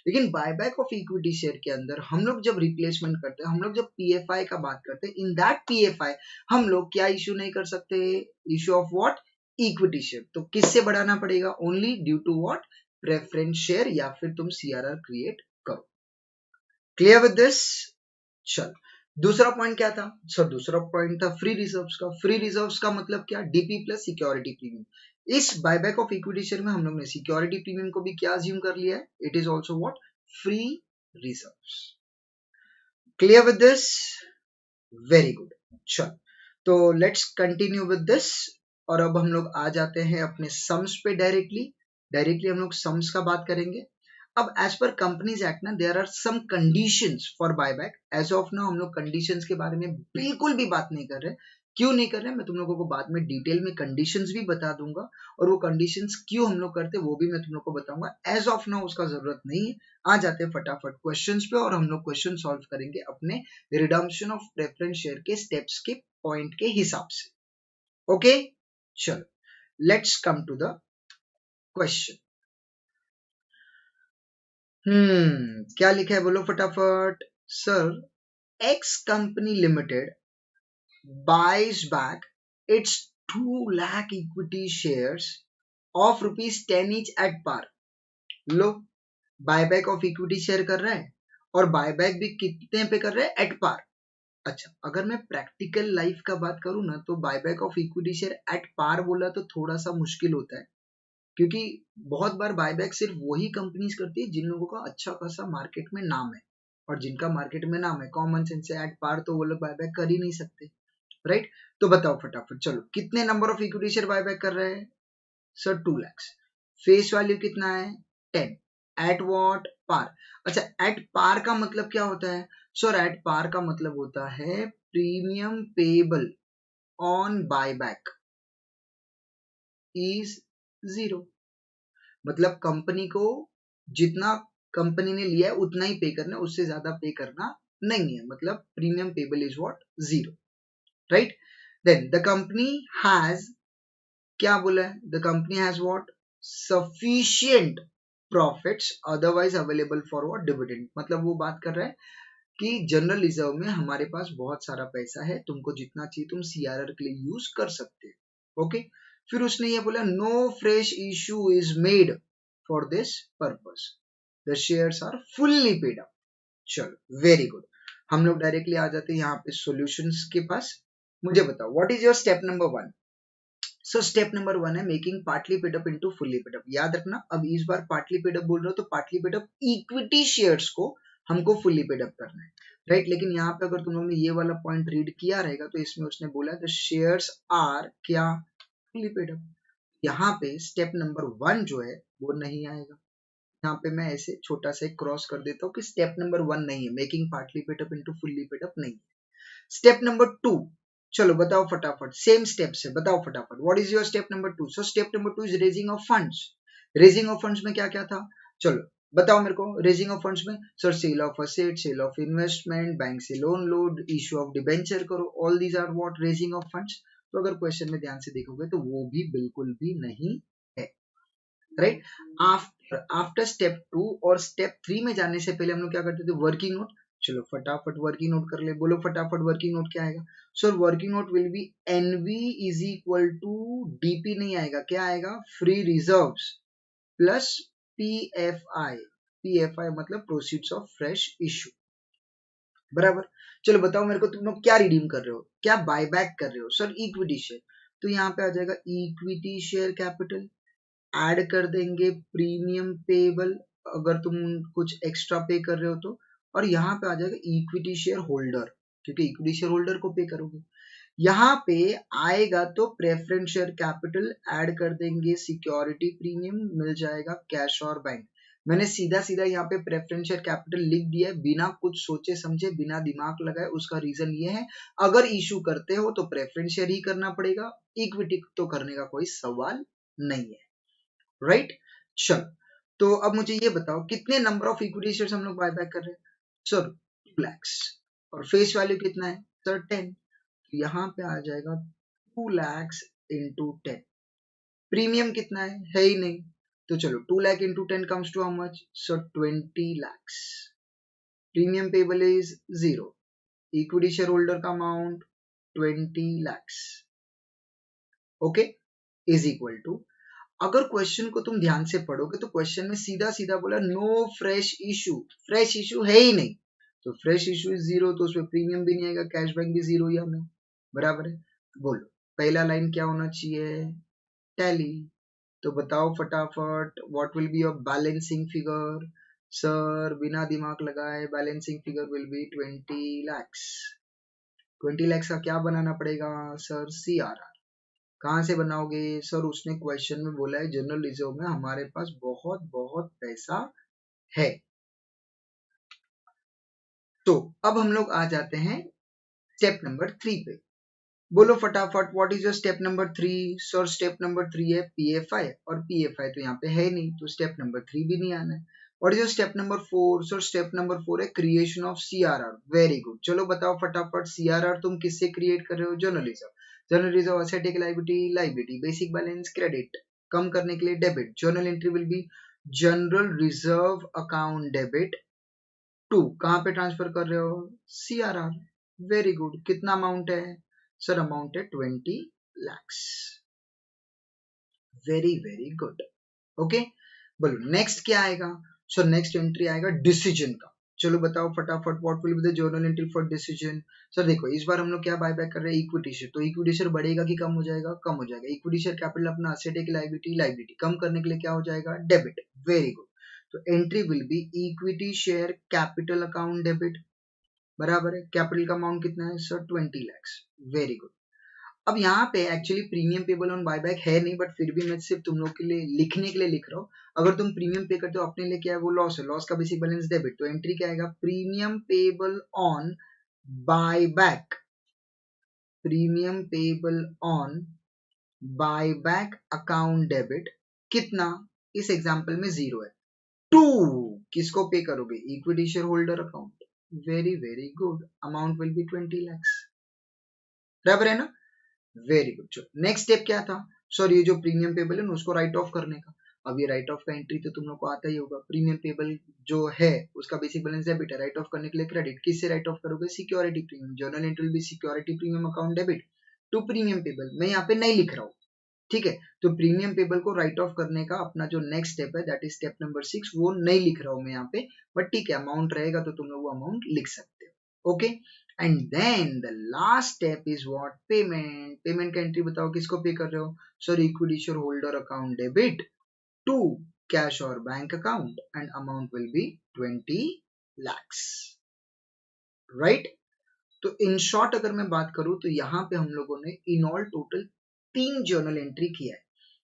लेकिन बायबैक ऑफ इक्विटी शेयर के अंदर हम लोग जब रिप्लेसमेंट करते हैं, हम लोग जब पीएफआई का बात करते हैं, इन दैट पीएफआई हम लोग क्या इश्यू नहीं कर सकते, issue of what, equity share. तो किससे बढ़ाना पड़ेगा, only due to what, preference share, या फिर तुम सीआरआर क्रिएट करो। Clear with this? चल दूसरा पॉइंट क्या था सर? दूसरा पॉइंट था फ्री रिजर्व्स का। फ्री रिजर्व्स का मतलब क्या, डीपी प्लस सिक्योरिटी प्रीमियम। इस बायबैक ऑफ इक्विटी शेयर में हम लोग ने सिक्योरिटी प्रीमियम को भी क्या अज्यूम कर लिया है, it is also what, free reserves. Clear with this? Very good. चल तो लेट्स कंटिन्यू विद दिस, और अब हम लोग आ जाते हैं अपने सम्स पे डायरेक्टली हम लोग सम्स का बात करेंगे। अब एज पर कंपनीज एक्ट ना, there are some conditions for buyback. As of now हम लोग कंडीशंस के बारे में बिल्कुल भी बात नहीं कर रहे। क्यों नहीं कर रहे, मैं तुम लोगों को बाद में डिटेल में कंडीशंस भी बता दूंगा, और वो कंडीशंस क्यों हम लोग करते हैं वो भी मैं तुम लोग को बताऊंगा। एज ऑफ नाउ उसका जरूरत नहीं है। आ जाते हैं फटाफट क्वेश्चंस पे, और हम लोग क्वेश्चन सॉल्व करेंगे अपने रिडम्पशन ऑफ प्रेफरेंस शेयर के स्टेप्स के पॉइंट के हिसाब से। ओके चलो let's come to the question. क्या लिखा है बोलो फटाफट। Sir, X company limited buys back its 2 lakh equity shares of rupees 10 each at par. Low, buyback of equity share कर रहा है, और बायबैक भी कितने पे कर रहा है, एट पार। अच्छा, अगर मैं प्रैक्टिकल लाइफ का बात करूं ना, तो buyback of equity share at par बोला तो थोड़ा सा मुश्किल होता है, क्योंकि बहुत बार बायबैक सिर्फ वही कंपनीज करती है जिन लोगों का अच्छा खासा मार्केट में नाम है, और जिनका मार्केट में नाम है कॉमन सेंस से एट पार तो वो लोग बायबैक कर ही नहीं सकते, राइट? तो बताओ फटाफट, चलो कितने number of equity share buyback कर रहे हैं? सर 2 लाख। फेस वैल्यू कितना है, 10। एट व्हाट, पार। अच्छा, एट पार का मतलब क्या होता है? सर एट पार का मतलब होता है premium payable on buyback is 0। मतलब कंपनी को जितना कंपनी ने लिया है उतना ही पे करना है, उससे ज्यादा पे करना नहीं है। मतलब premium payable is what, 0, right? Then the company has, क्या बोला है, the company has what, sufficient profits otherwise available for what, dividend. मतलब वो बात कर रहा है कि जनरल रिजर्व में हमारे पास बहुत सारा पैसा है, तुमको जितना चाहिए तुम सीआरआर के लिए यूज कर सकते हो। ओके, फिर उसने ये बोला no fresh issue is made for this purpose, the shares are fully paid up. चलो वेरी गुड, हम लोग डायरेक्टली आ जाते हैं यहाँ पे सॉल्यूशंस के पास। मुझे बताओ what is your step number 1। So step number 1 है making partly paid up into fully paid up. याद रखना, अब इस बार पार्टली पेड अप बोल रहे हो तो partly paid up equity shares को हमको फुल्ली पेड अप करना है, राइट। लेकिन यहाँ पे अगर तुम लोगों ने ये वाला पॉइंट रीड किया रहेगा तो इसमें उसने बोला द शेयर्स आर क्या, फुल्ली पेड अप। यहाँ पे स्टेप नंबर 1 जो है वो नहीं आएगा। यहाँ पे मैं ऐसे छोटा सा क्रॉस कर देता हूँ कि स्टेप नंबर 1 नहीं है, making partly paid up into fully paid up नहीं है। स्टेप नंबर 2, चलो बताओ फटाफट, सेम स्टेप से बताओ फटाफट, what is your step number 2। So step number 2 is raising of funds. Raising of funds में क्या क्या था, चलो बताओ मेरे को। रेजिंग ऑफ फंड्स में sir sale of asset, sale of investment, bank से लोन लो, इशू ऑफ डिबेंचर करो, all these are what, raising of funds. तो अगर क्वेश्चन में ध्यान से देखोगे तो वो भी बिल्कुल भी नहीं है, राइट। आफ्टर आफ्टर स्टेप 2 और स्टेप 3 में जाने से पहले हम लोग क्या करते थे, वर्किंग नोट। चलो फटाफट वर्किंग नोट कर ले, बोलो फटाफट वर्किंग नोट क्या आएगा। So working note will be NV is equal to DP, नहीं आएगा, क्या आएगा, free reserves plus PFI. PFI मतलब प्रोसीड्स ऑफ फ्रेश इशू, बराबर। चलो बताओ मेरे को, तुम लोग क्या रिडीम कर रहे हो, क्या बाय बैक कर रहे हो, सर इक्विटी शेयर। तो यहाँ पे आ जाएगा इक्विटी शेयर कैपिटल, ऐड कर देंगे प्रीमियम पेबल अगर तुम कुछ एक्स्ट्रा पे कर रहे हो तो, और यहाँ पे आ जाएगा इक्विटी शेयर होल्डर, क्योंकि इक्विटी शेयर होल्डर को पे करोगे। यहाँ पे आएगा तो प्रेफरेंस शेयर कैपिटल ऐड कर देंगे, सिक्योरिटी प्रीमियम मिल जाएगा, कैश और बैंक। मैंने सीधा सीधा यहाँ पे प्रेफरेंस शेयर कैपिटल लिख दिया है बिना कुछ सोचे समझे, बिना दिमाग लगाए। उसका रीजन ये है, अगर इशू करते हो तो प्रेफरेंस शेयर ही करना पड़ेगा, इक्विटी तो करने का कोई सवाल नहीं है, राइट। चलो तो अब मुझे ये बताओ कितने नंबर ऑफ इक्विटी शेयर्स हम लोग बाय बैक कर रहे हैं, सर 2 lakhs, और फेस वैल्यू कितना है सर 10, तो यहाँ पे आ जाएगा 2 lakhs इंटू 10। प्रीमियम कितना है ही नहीं, तो चलो 2 lakh into 10 comes to how much, sir 20 lakhs। Premium payable is 0, equity share holder का amount 20 lakhs, okay, is equal to, अगर क्वेश्चन को तुम ध्यान से पढ़ोगे तो क्वेश्चन में सीधा सीधा बोला no fresh issue, fresh issue है ही नहीं, तो फ्रेश इशू इज 0, तो उसमें प्रीमियम भी नहीं आएगा, कैश बैक भी 0 ही हमें, बराबर है। बोलो पहला लाइन क्या होना चाहिए, टैली। तो बताओ फटाफट what will be your balancing figure. Sir बिना दिमाग लगाए balancing figure will be 20 lakhs। 20 lakhs का क्या बनाना पड़ेगा सर, सीआरआर। कहाँ से बनाओगे सर, उसने क्वेश्चन में बोला है जनरल रिजर्व में हमारे पास बहुत बहुत पैसा है। तो अब हम लोग आ जाते हैं स्टेप नंबर 3 पे, बोलो फटाफट what is your step number 3। Sir step number 3 है पीएफआई, और पीएफआई तो यहाँ पे है नहीं, तो स्टेप नंबर 3 भी नहीं आना है। What is your step number 4। Sir step number 4 है creation of CRR, very good. चलो बताओ फटाफट सीआरआर तुम किससे क्रिएट कर रहे हो, general reserve. General reserve asset liability, liability basic balance credit, कम करने के लिए debit, journal entry will be general reserve account debit to, कहाँ पे ट्रांसफर कर रहे हो, सीआरआर, वेरी गुड। कितना अमाउंट है सर, अमाउंट है 20 lakhs, very very good, okay. बोलो नेक्स्ट क्या आएगा, सो नेक्स्ट एंट्री आएगा डिसीजन का। चलो बताओ फटाफट what will be the journal entry for decision. Sir देखो इस बार हम लोग क्या बाय बैक कर रहे हैं, इक्विटी शेयर, तो इक्विटी शेयर बढ़ेगा कि कम हो जाएगा, कम हो जाएगा। इक्विटी शेयर कैपिटल अपना असेट है कि लायबिलिटी, लायबिलिटी कम करने के लिए क्या हो जाएगा, डेबिट, वेरी गुड। तो entry will be equity share capital account debit, बराबर है। कैपिटल का अमाउंट कितना है सर 20 lakhs, वेरी गुड। अब यहाँ पे actually premium payable on buyback है नहीं, बट फिर भी मैं सिर्फ तुम लोग के लिए लिखने के लिए लिख रहा हूँ। अगर तुम प्रीमियम पे करते हो अपने लिए क्या है, वो लॉस है, लॉस का बेसिक बैलेंस डेबिट, तो एंट्री क्या आएगा, premium payable on buyback, premium payable on buyback account debit, कितना, इस एग्जांपल में 0 है, 2, किसको पे करोगे, equity share holder account, very very good, amount will be 20 lakhs, बराबर है ना। Very good. चलो नेक्स्ट स्टेप क्या था, सर ये जो प्रीमियम पेबल है ना उसको राइट ऑफ करने का। अब ये राइट ऑफ का एंट्री तो तुम लोग को आता ही होगा, प्रीमियम पेबल जो है उसका बेसिक बैलेंस डेबिट है, राइट ऑफ करने के लिए क्रेडिट, किससे राइट ऑफ करोगे, security premium, journal entry will be security premium account debit to premium payable. मैं यहाँ पे नहीं लिख रहा हूँ, ठीक है। तो प्रीमियम पेबल को राइट ऑफ करने का अपना जो नेक्स्ट स्टेप है दैट इज स्टेप नंबर 6, वो नहीं लिख रहा हूँ मैं यहाँ पे, बट ठीक है अमाउंट रहेगा तो तुम लोग वो अमाउंट लिख सकते हो, okay. And then the last step is what, payment. Payment का एंट्री बताओ किसको पे कर रहे हो, sir equity share holder account debit to cash और bank account and amount will be 20 lakhs, right. तो इन शॉर्ट अगर मैं बात करूं तो यहाँ पे हम लोगों ने in all total 3 journal entry किया है।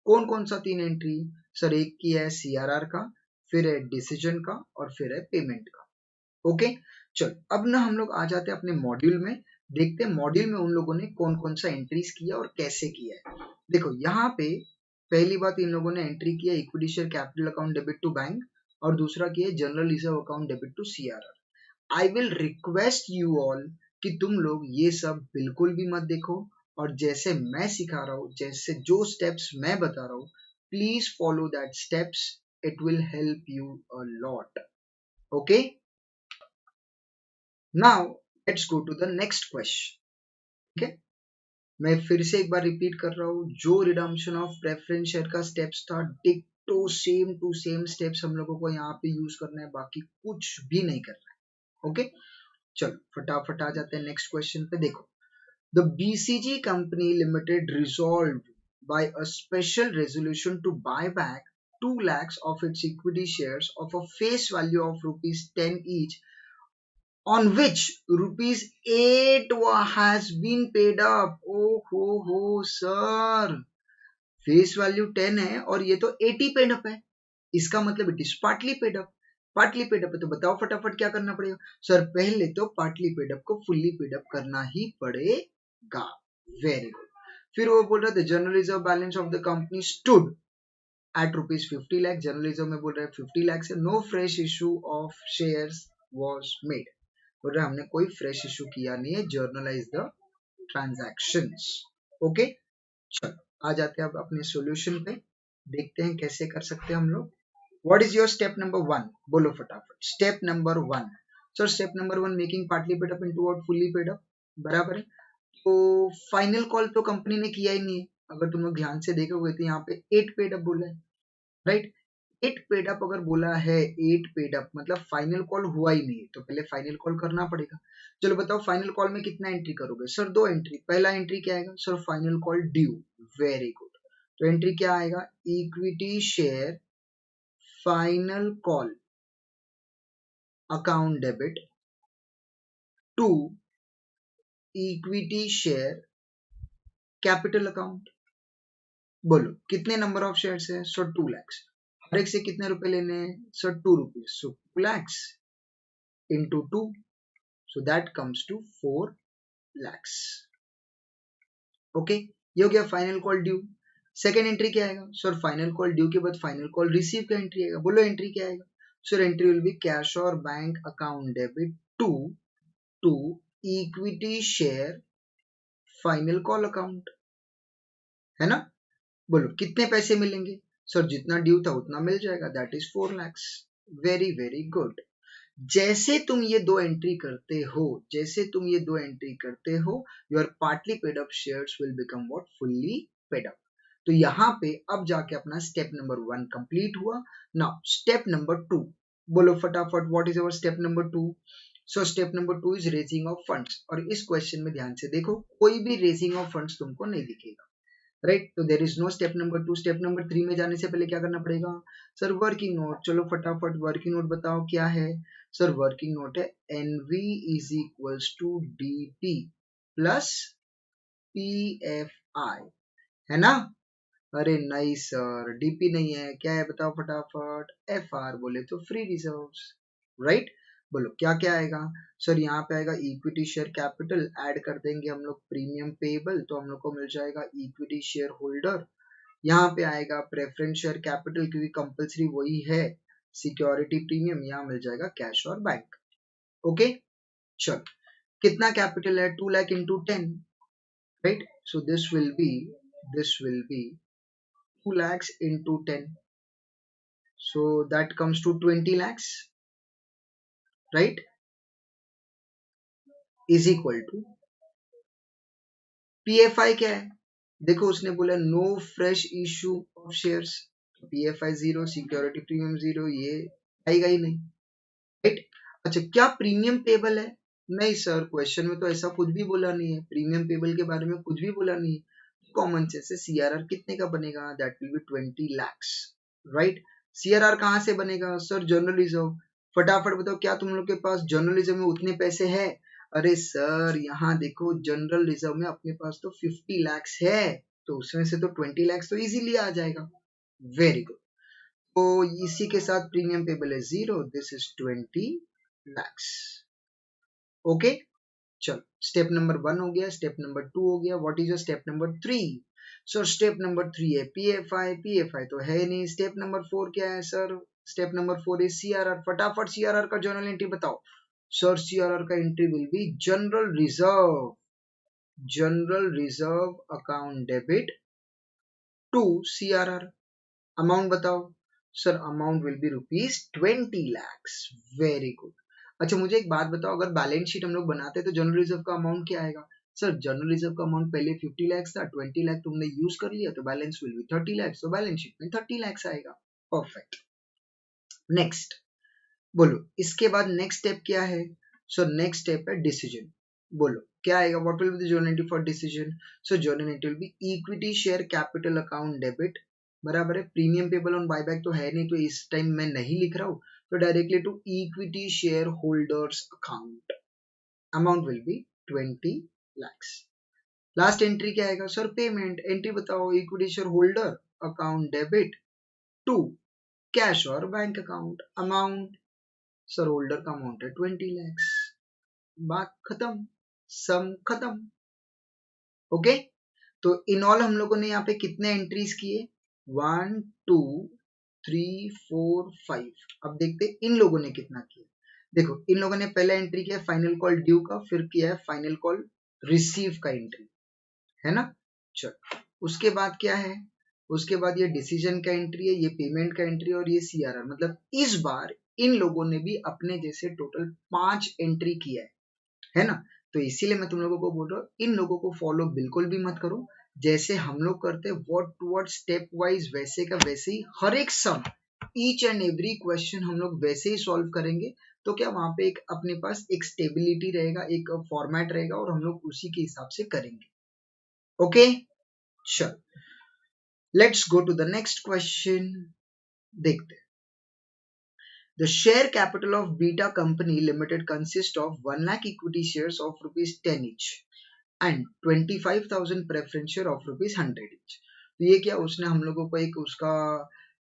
कौन कौन सा 3 एंट्री, सर एक किया है सीआरआर का, फिर है डिसीजन का और फिर है पेमेंट का, ओके। चलो अब ना हम लोग आ जाते हैं अपने मॉड्यूल में, देखते हैं मॉड्यूल में उन लोगों ने कौन कौन सा एंट्रीज किया और कैसे किया है। देखो यहाँ पे पहली बात इन लोगों ने एंट्री किया equity share capital account debit to bank, और दूसरा किया general reserve account debit to CRR. I will request you all कि तुम लोग ये सब बिल्कुल भी मत देखो, और जैसे मैं सिखा रहा हूँ, जैसे जो स्टेप्स मैं बता रहा हूँ, please follow that steps, it will help you a lot, okay. Now let's go to the next question, ठीक है। मैं फिर से एक बार रिपीट कर रहा हूँ, जो रिडम्पशन ऑफ प्रेफरेंस शेयर का स्टेप्स था डिक्टो सेम टू सेम स्टेप्स हम लोगों को यहाँ पे यूज करना है, बाकी कुछ भी नहीं करना है, ओके। चलो फटाफट आ जाते हैं नेक्स्ट क्वेश्चन पे। देखो, the BCG company limited resolved by a special resolution to buy back 2 lakhs of its equity shares of a face value of rupees 10 each, on which rupees 8 has been paid up. Oh ho sir, face value 10 है और ये तो 80 paid up है, इसका मतलब it is partly paid up. Partly paid up है तो बताओ फटाफट क्या करना पड़ेगा, सर पहले तो पार्टली पेड अप को फुल्ली पेड अप करना ही पड़ेगा, वेरी गुड। फिर वो बोल रहा था general reserve balance of the company stood at rupees 50 lakh, general reserve में बोल रहा है 50 लाख से, no fresh issue of shares was made, बोल रहा है हमने कोई फ्रेश इशू किया नहीं है, जर्नलाइज द ट्रांजैक्शंस, ओके। चलो आ जाते हैं अब अपने सॉल्यूशन पे, देखते हैं कैसे कर सकते हैं हम लोग। What is your step number 1, बोलो फटाफट। Step number 1, sir step number 1 making partly paid up into what, fully paid up, बराबर है। तो फाइनल कॉल तो कंपनी ने किया ही नहीं है, अगर तुम लोग ध्यान से देखोगे तो यहाँ पे 8 पेड अप बोला है, राइट। 8 पेड अप अगर बोला है, 8 पेड अप मतलब फाइनल कॉल हुआ ही नहीं, तो पहले फाइनल कॉल करना पड़ेगा। चलो बताओ फाइनल कॉल में कितना एंट्री करोगे, सर 2 एंट्री। पहला एंट्री क्या आएगा, sir final call due, very good. तो एंट्री क्या आएगा, equity share final call account debit to equity share capital account. बोलो कितने नंबर ऑफ शेयर्स है, सो 2 lakhs, हर एक से कितने रुपए लेने हैं, सो 2 rupees, so 2 lakhs into 2, so that comes to 4 lakhs, okay. ये हो गया final call due. Second entry क्या आएगा, सर फाइनल कॉल ड्यू के बाद फाइनल कॉल रिसीव का एंट्री आएगा, बोलो एंट्री क्या आएगा, sir entry will be cash और bank account debit to equity share final call account, है ना। बोलो कितने पैसे मिलेंगे, सर जितना ड्यू था उतना मिल जाएगा, that is 4 lakhs, very very good. जैसे तुम ये दो एंट्री करते हो, जैसे तुम ये दो एंट्री करते हो, your partly paid up shares will become what, fully paid up. तो यहाँ पे अब जाके अपना स्टेप नंबर 1 कंप्लीट हुआ। नाउ स्टेप नंबर 2, बोलो फटाफट what is our step number 2। So step number 2 is raising of funds, और इस क्वेश्चन में ध्यान से देखो कोई भी रेजिंग ऑफ फंड्स तुमको नहीं दिखेगा, राइट। तो there is no step number 2। Step number 3 में जाने से पहले क्या करना पड़ेगा, सर वर्किंग नोट। चलो फटाफट वर्किंग नोट बताओ क्या है, सर वर्किंग नोट है NV is equals to DP plus PFI, है ना। अरे नहीं सर डीपी नहीं है, क्या है बताओ फटाफट, एफआर बोले तो फ्री रिजर्व्स, राइट। बोलो क्या क्या आएगा, सर यहाँ पे आएगा इक्विटी शेयर कैपिटल, ऐड कर देंगे हम लोग प्रीमियम पेबल, तो हम लोग को मिल जाएगा इक्विटी शेयर होल्डर। यहाँ पे आएगा प्रेफरेंस शेयर कैपिटल क्योंकि कंपलसरी वही है, सिक्योरिटी प्रीमियम, यहाँ मिल जाएगा कैश और बैंक, ओके। चलो कितना कैपिटल है, 2 lakh into 10, right? So this will be 2 lakhs into 10, so that comes to 20 lakhs, right? Is equal to PFI क्या है? देखो उसने बोला no fresh issue of shares, PFI zero, security premium zero, ये आएगा ही नहीं, राइट? अच्छा, क्या प्रीमियम पेबल है? नहीं सर, क्वेश्चन में तो ऐसा कुछ भी बोला नहीं है, प्रीमियम पेबल के बारे में कुछ भी बोला नहीं है। कॉमन सेंस से सीआरआर कितने का बनेगा? That will be 20 lakhs, right? CRR कहाँ से बनेगा? Sir general reserve. फटाफट बताओ, क्या तुम लोग के पास जनरल रिजर्व में उतने पैसे है? अरे सर यहाँ देखो, जनरल रिजर्व में अपने पास तो 50 lakhs है, तो उसमें से तो 20 lakhs तो इजीली आ जाएगा। Very good. तो इसी के साथ प्रीमियम पेबल है zero, this is 20 lakhs। Okay, चलो स्टेप नंबर 1 हो गया, स्टेप नंबर 2 हो गया। What is step number 3? Sir step number 3 है पीएफआई, पीएफआई तो है नहीं। स्टेप नंबर 4 क्या है sir? Step number 4 is CRR. फटाफट सीआरआर का जर्नल एंट्री बताओ। सर सीआरआर का entry will be general reserve, general reserve account debit to CRR. Amount बताओ। Sir amount will be rupees 20 lakhs। Very good. अच्छा मुझे एक बात बताओ, अगर बैलेंस शीट हम लोग बनाते हैं तो जनरल रिजर्व का अमाउंट क्या आएगा? सर जनरल रिजर्व का अमाउंट पहले 50 lakhs था, 20 लाख तुमने यूज कर लिया तो बैलेंस विल बी 30 lakhs, तो बैलेंस शीट में 30 lakhs आएगा। परफेक्ट। नेक्स्ट बोलो, इसके बाद नेक्स्ट स्टेप क्या है? सो नेक्स्ट स्टेप है डिसीजन। बोलो क्या आएगा? What will be the journal entry for decision? So journal entry will be equity share capital account debit, बराबर है। प्रीमियम पेबल ऑन बायबैक तो है नहीं, तो इस टाइम मैं नहीं लिख रहा हूँ, तो directly to equity share holders account. Amount will be 20 lakhs। Last entry क्या आएगा? सर पेमेंट एंट्री बताओ। Equity share holder account debit to cash और bank account. Amount, sir holder का अमाउंट है 20 lakhs। बात खत्म, सम खत्म। ओके, तो इन ऑल हम लोगों ने यहाँ पे कितने एंट्रीज किए? 1 2 3 4 5। अब देखते हैं इन लोगों ने कितना किया। देखो इन लोगों ने पहला एंट्री किया फाइनल कॉल ड्यू का, फिर किया है फाइनल कॉल रिसीव का एंट्री, है ना? चलो उसके बाद क्या है? उसके बाद ये डिसीजन का एंट्री है, ये पेमेंट का एंट्री और ये सीआरआर। मतलब इस बार इन लोगों ने भी अपने जैसे टोटल 5 एंट्री किया है ना? तो इसीलिए मैं तुम लोगों को बोल रहा हूँ, इन लोगों को फॉलो बिल्कुल भी मत करो। जैसे हम लोग करते word to word step wise, वैसे का वैसे ही हर एक sum, each and every question हम लोग वैसे ही सॉल्व करेंगे। तो क्या वहां पे एक अपने पास एक स्टेबिलिटी रहेगा, एक फॉर्मेट रहेगा और हम लोग उसी के हिसाब से करेंगे। ओके चल, let's go to the next question. देखते हैं। The share capital of Beta Company Limited consists of 1 lakh equity shares of rupees 10 each and 25,000 preference share of rupees 100 each। तो ये क्या, उसने हम लोगों को एक उसका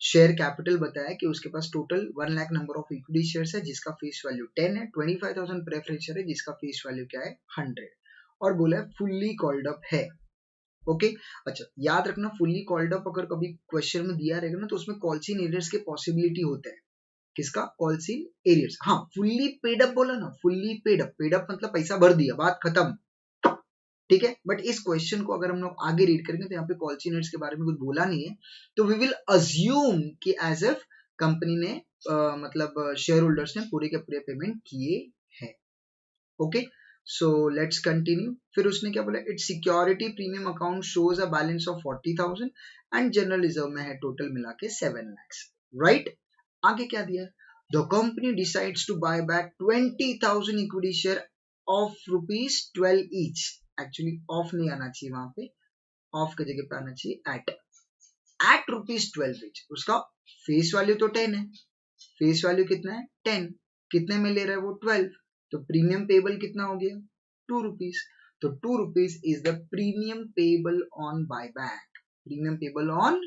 शेयर कैपिटल बताया कि उसके पास total 1 lakh number of equity shares है जिसका फेस वैल्यू 10 है, 25,000 प्रेफरेंस शेयर है जिसका फेस वैल्यू क्या है 100, और बोला है फुल्ली कॉल्ड अप है। ओके अच्छा याद रखना, फुल्ली कॉल्ड अप अगर कभी क्वेश्चन में दिया रहेगा ना तो उसमें कॉल्सिन एरियर्स के पॉसिबिलिटी होते हैं। किसका? कॉल्सिन एरियर्स। हाँ फुल्ली पेड अप बोला ना, fully paid up, paid up मतलब पैसा भर दिया, बात खत्म, ठीक है। बट इस क्वेश्चन को अगर हम लोग आगे रीड करेंगे तो यहाँ पे कॉल्सिन एरियर्स के बारे में कुछ बोला नहीं है, तो वी विल अज्यूम कि एज इफ कंपनी ने मतलब शेयर होल्डर्स ने पूरे के पूरे पेमेंट किए हैं। Okay so let's continue. फिर उसने क्या बोला? It's security premium account shows a balance of 40,000 and general reserve में है टोटल मिला के 7 lakhs, राइट? आगे क्या दिया? The company decides to buy back 20,000 equity share of rupees 12 each. Actually of नहीं आना चाहिए वहां पे, ऑफ की जगह पे आना चाहिए एट रुपीज 12 ईच। उसका फेस वैल्यू तो 10 है, फेस वैल्यू कितना है 10, कितने में ले रहा है वो 12, तो प्रीमियम पेबल कितना हो गया 2 रुपीज। तो 2 rupees is the premium payable on buyback, premium payable on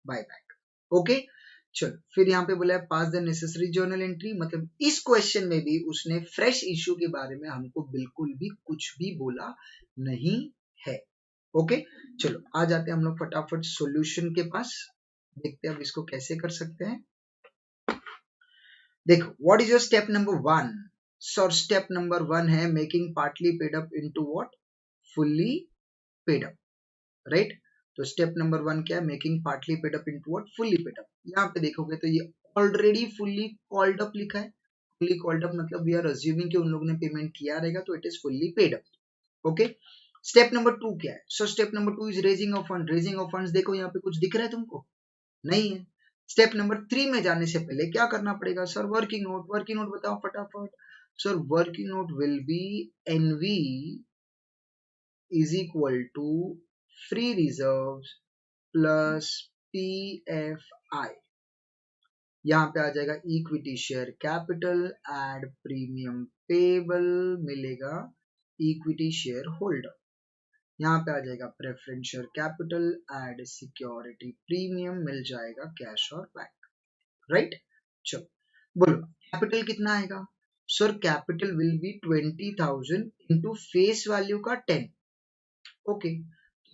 buyback. Okay चलो फिर यहाँ पे बोला है पास द नेसेसरी जर्नल एंट्री। मतलब इस क्वेश्चन में भी उसने फ्रेश इश्यू के बारे में हमको बिल्कुल भी कुछ भी बोला नहीं है। ओके चलो आ जाते हैं हम लोग फटाफट सॉल्यूशन के पास, देखते हैं अब इसको कैसे कर सकते हैं। देखो what is your step number 1? Sir step number 1 है making partly paid up into what? Fully paid up, right. तो स्टेप नंबर 1 क्या है, making partly paid up into what, fully paid up. यहाँ पे देखोगे तो ये ऑलरेडी फुल्ली कॉल्ड अप लिखा है। फुल्ली कॉल्ड अप मतलब वी आर अज्यूमिंग कि उन लोगों ने पेमेंट किया रहेगा, तो it is fully paid up. Okay, step number 2 क्या है, सो step number 2 is raising of fund. Raising of funds देखो यहाँ पे कुछ दिख रहा है तुमको, नहीं है। स्टेप नंबर 3 में जाने से पहले क्या करना पड़ेगा sir, working note. Working note बताओ फटाफट sir. Working note will be NV is equal to free reserves plus PFI। यहाँ पे आ जाएगा equity share capital add premium payable, मिलेगा इक्विटी शेयर होल्डर। यहाँ पे आ जाएगा preference share capital add security premium, मिल जाएगा कैश और बैंक, राइट। चलो बोलो कैपिटल कितना आएगा sir, capital will be 20,000 into face value का 10। Okay,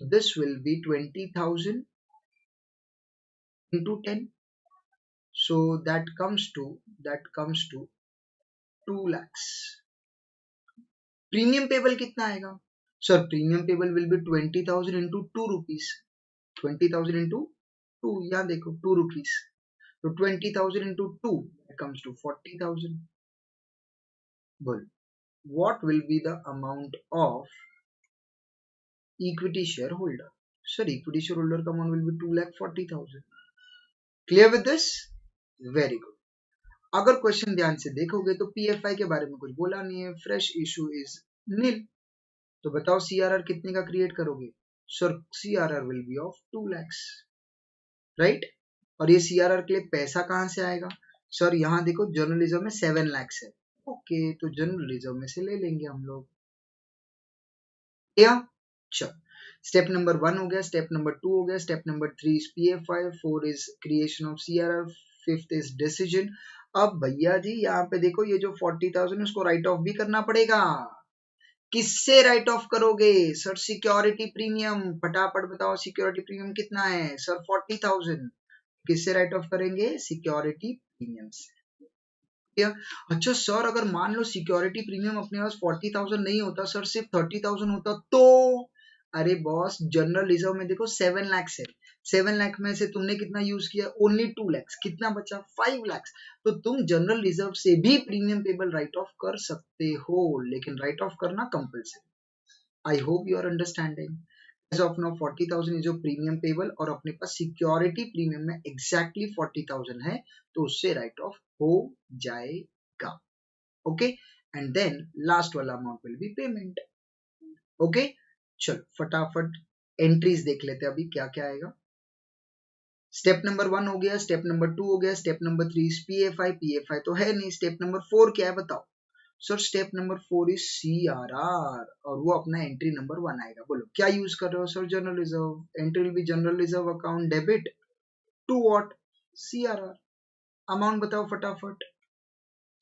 this will be 20,000 into 10, so that comes to 2 lakhs। Premium payable कितना आएगा sir, premium payable will be 20,000 into 2 rupees। 20,000 into 2, यहाँ देखो 2 rupees, तो 20,000 into 2 that comes to 40,000। बोल what will be the amount of equity shareholder, sir equity shareholder का amount will be 2,40,000। clear with this, very good। अगर question ध्यान से देखोगे तो पीएफआई के बारे में कुछ बोला नहीं है, फ्रेश इशू इज नील। तो बताओ सीआरआर कितने का क्रिएट करोगे sir, CRR will be of 2 lakhs, right. और ये सीआरआर के लिए पैसा कहां से आएगा सर, यहाँ देखो जर्नलिज्म में 7 lakhs है। ओके, तो जर्नलिज्म में से ले लेंगे हम लोग, या चल। स्टेप नंबर 1 हो गया, स्टेप नंबर 2 हो गया, step number 3 is PFI, 4 is creation of CRR, 5th is decision. अब भैया जी यहाँ पे देखो ये जो 40,000 उसको राइट ऑफ भी करना पड़ेगा। किससे राइट ऑफ करोगे सर, सिक्योरिटी प्रीमियम। फटाफट बताओ सिक्योरिटी प्रीमियम कितना है सर, 40,000। किससे राइट ऑफ करेंगे, सिक्योरिटी प्रीमियम से। अच्छा सर, अगर मान लो सिक्योरिटी प्रीमियम अपने पास 40,000 नहीं होता सर, सिर्फ 30,000 होता तो, अरे बॉस जर्नलिज्म में देखो 7 lakhs है, 7 लाख में से तुमने कितना यूज किया, ओनली 2 lakhs, कितना बचा 5 lakhs। तो तुम जनरल रिजर्व से भी प्रीमियम पेबल राइट ऑफ कर सकते हो, लेकिन राइट ऑफ करना compulsory. I hope you are understanding. As of now 40,000 is premium payable, और अपने पास सिक्योरिटी प्रीमियम में एग्जैक्टली 40,000 है, तो उससे राइट ऑफ हो जाएगा। ओके, एंड देन लास्ट वाला amount will be payment. Okay, चलो फटाफट एंट्रीज देख लेते हैं अभी क्या क्या आएगा। स्टेप नंबर 1 हो गया, स्टेप नंबर 2 हो गया, step number 3 is PFI. PFI तो है नहीं। स्टेप नंबर 4 क्या है बताओ sir, step number 4 is CRR, और वो अपना एंट्री नंबर 1 आएगा। बोलो क्या यूज कर रहे हो sir, general reserve. Entry will be general reserve account debit to what, CRR. Amount बताओ फटाफट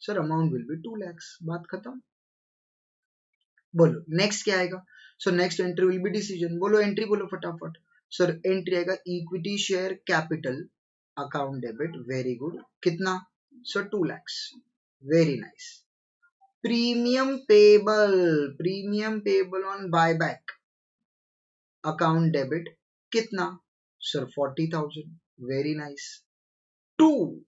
sir, amount will be 2 lakhs, बात खत्म। बोलो नेक्स्ट क्या आएगा so, next entry will be decision. बोलो एंट्री बोलो फटाफट सर, एंट्री आएगा equity share capital account debit, very good. कितना sir, 2 lakhs, very nice. Premium payable on buyback account debit, कितना sir, 40,000, very nice. 2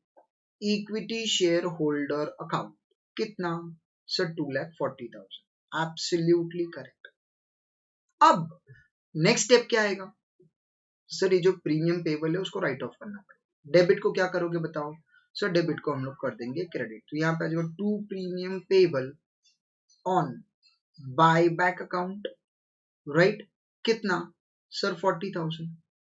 equity share holder account, कितना sir, 2,40,000, absolutely correct. अब next step क्या आएगा सर, ये जो premium payable है उसको राइट ऑफ करना पड़ेगा। डेबिट को क्या करोगे बताओ सर, डेबिट को हम लोग कर देंगे क्रेडिट। तो यहाँ पे आ जाएगा 2 premium payable on buy back account, right. कितना सर, 40,000।